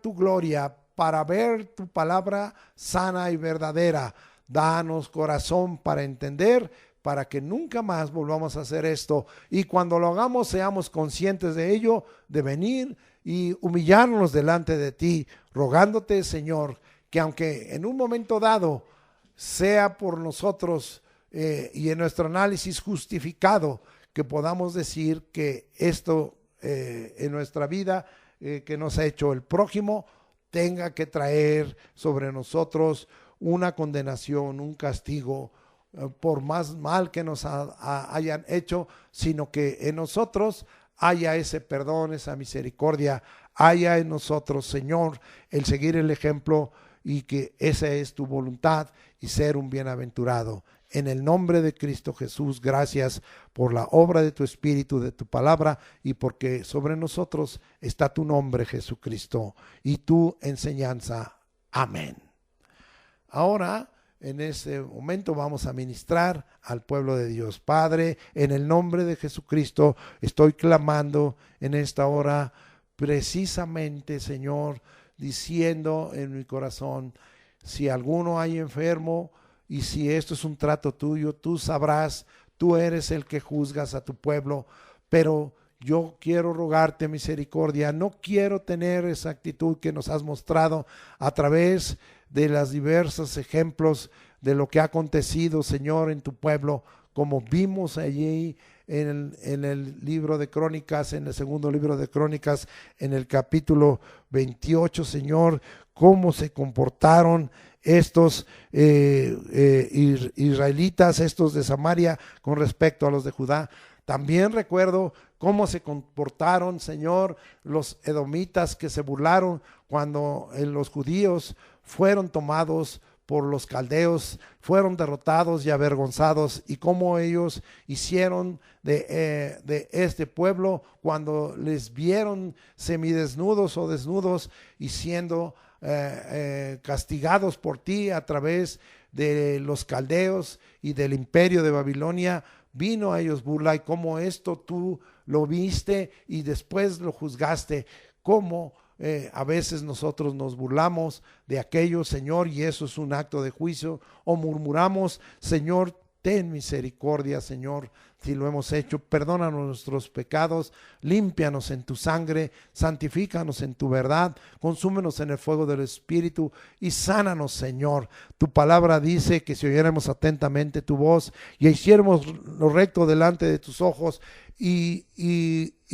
tu gloria, para ver tu palabra sana y verdadera. Danos corazón para entender, para que nunca más volvamos a hacer esto, y cuando lo hagamos seamos conscientes de ello, de venir y humillarnos delante de ti, rogándote, Señor, que aunque en un momento dado sea por nosotros y en nuestro análisis justificado, que podamos decir que esto en nuestra vida que nos ha hecho el prójimo tenga que traer sobre nosotros una condenación, un castigo, por más mal que nos hayan hecho, sino que en nosotros haya ese perdón, esa misericordia, haya en nosotros, Señor, el seguir el ejemplo, y que esa es tu voluntad y ser un bienaventurado. En el nombre de Cristo Jesús, gracias por la obra de tu Espíritu, de tu palabra, y porque sobre nosotros está tu nombre, Jesucristo, y tu enseñanza. Amén. Ahora, en este momento vamos a ministrar al pueblo de Dios. Padre, en el nombre de Jesucristo, estoy clamando en esta hora precisamente, Señor, diciendo en mi corazón, si alguno hay enfermo, y si esto es un trato tuyo, tú sabrás, tú eres el que juzgas a tu pueblo, pero yo quiero rogarte misericordia. No quiero tener esa actitud que nos has mostrado a través de los diversos ejemplos de lo que ha acontecido, Señor, en tu pueblo, como vimos allí en el libro de Crónicas, en el segundo libro de Crónicas, en el capítulo 28, Señor, cómo se comportaron estos israelitas, estos de Samaria, con respecto a los de Judá. También recuerdo cómo se comportaron, Señor, los edomitas, que se burlaron cuando los judíos fueron tomados por los caldeos, fueron derrotados y avergonzados, y cómo ellos hicieron de este pueblo cuando les vieron semidesnudos o desnudos y siendo castigados por ti a través de los caldeos y del imperio de Babilonia. Vino a ellos burla, y cómo esto tú lo viste y después lo juzgaste. Cómo a veces nosotros nos burlamos de aquello, Señor, y eso es un acto de juicio, o murmuramos. Señor, ten misericordia, Señor, si lo hemos hecho. Perdónanos nuestros pecados, límpianos en tu sangre, santifícanos en tu verdad, consúmenos en el fuego del Espíritu y sánanos, Señor. Tu palabra dice que si oyéramos atentamente tu voz y hiciéramos lo recto delante de tus ojos, y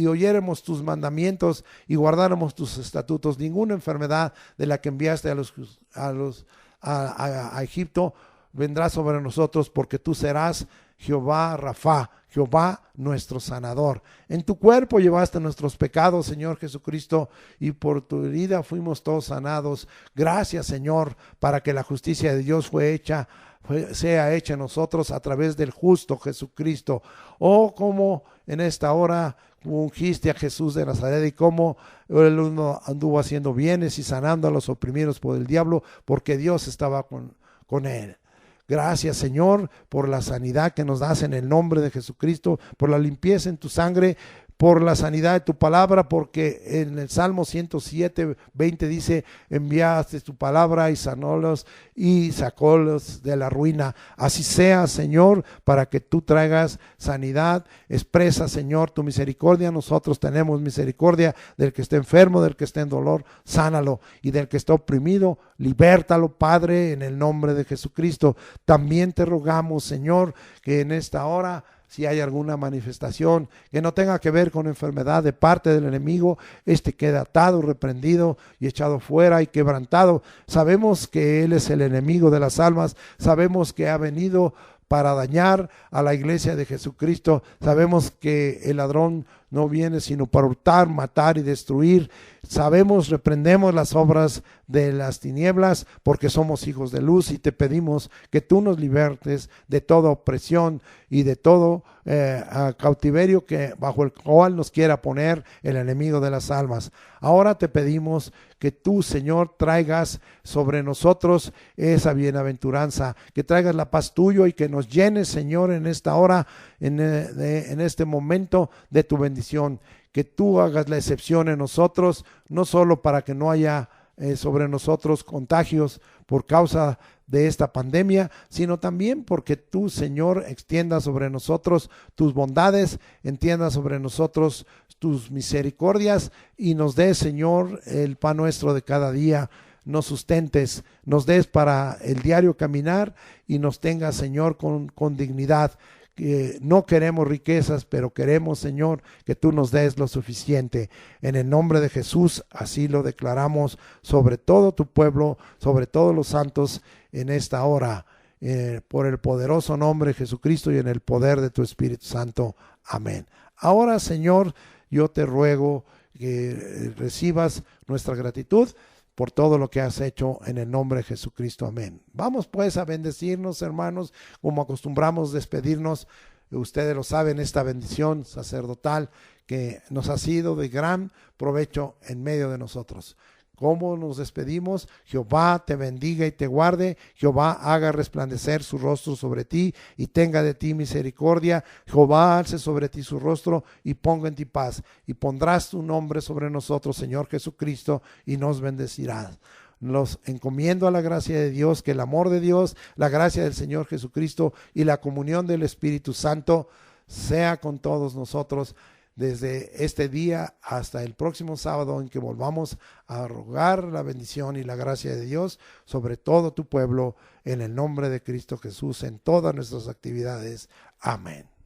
oyéramos tus mandamientos y guardáramos tus estatutos, ninguna enfermedad de la que enviaste a Egipto vendrá sobre nosotros, porque tú serás Jehová Rafa, Jehová nuestro sanador. En tu cuerpo llevaste nuestros pecados, Señor Jesucristo, y por tu herida fuimos todos sanados. Gracias, Señor, para que la justicia de Dios sea hecha en nosotros a través del justo Jesucristo. Oh, como en esta hora ungiste a Jesús de Nazaret, y cómo él anduvo haciendo bienes y sanando a los oprimidos por el diablo, porque Dios estaba con él. Gracias, Señor, por la sanidad que nos das en el nombre de Jesucristo, por la limpieza en tu sangre, por la sanidad de tu palabra, porque en el Salmo 107:20 dice: enviaste tu palabra y sanólos y sacólos de la ruina. Así sea, Señor, para que tú traigas sanidad. Expresa, Señor, tu misericordia. Nosotros tenemos misericordia del que esté enfermo, del que esté en dolor, sánalo, y del que esté oprimido, libértalo, Padre, en el nombre de Jesucristo. También te rogamos, Señor, que en esta hora, si hay alguna manifestación que no tenga que ver con enfermedad de parte del enemigo, queda atado, reprendido y echado fuera y quebrantado. Sabemos que él es el enemigo de las almas, sabemos que ha venido para dañar a la iglesia de Jesucristo. Sabemos que el ladrón no viene sino para hurtar, matar y destruir. Sabemos, reprendemos las obras de las tinieblas, porque somos hijos de luz, y te pedimos que tú nos libertes de toda opresión y de todo cautiverio que bajo el cual nos quiera poner el enemigo de las almas. Ahora te pedimos que tú, Señor, traigas sobre nosotros esa bienaventuranza, que traigas la paz tuya y que nos llenes, Señor, en esta hora, en este momento, de tu bendición. Que tú hagas la excepción en nosotros, no solo para que no haya sobre nosotros contagios por causa de esta pandemia, sino también porque tú, Señor, extiendas sobre nosotros tus bondades, entiendas sobre nosotros tus misericordias, y nos des, Señor, el pan nuestro de cada día. Nos sustentes, nos des para el diario caminar, y nos tengas, Señor, con dignidad. Que no queremos riquezas, pero queremos, Señor, que tú nos des lo suficiente. En el nombre de Jesús, así lo declaramos sobre todo tu pueblo, sobre todos los santos en esta hora, por el poderoso nombre de Jesucristo y en el poder de tu Espíritu Santo. Amén. Ahora, Señor, yo te ruego que recibas nuestra gratitud por todo lo que has hecho en el nombre de Jesucristo. Amén. Vamos pues a bendecirnos, hermanos, como acostumbramos despedirnos. Ustedes lo saben, esta bendición sacerdotal que nos ha sido de gran provecho en medio de nosotros. ¿Cómo nos despedimos? Jehová te bendiga y te guarde. Jehová haga resplandecer su rostro sobre ti y tenga de ti misericordia. Jehová alce sobre ti su rostro y ponga en ti paz. Y pondrás tu nombre sobre nosotros, Señor Jesucristo, y nos bendecirás. Los encomiendo a la gracia de Dios, que el amor de Dios, la gracia del Señor Jesucristo y la comunión del Espíritu Santo sea con todos nosotros, desde este día hasta el próximo sábado, en que volvamos a rogar la bendición y la gracia de Dios sobre todo tu pueblo, en el nombre de Cristo Jesús, en todas nuestras actividades. Amén.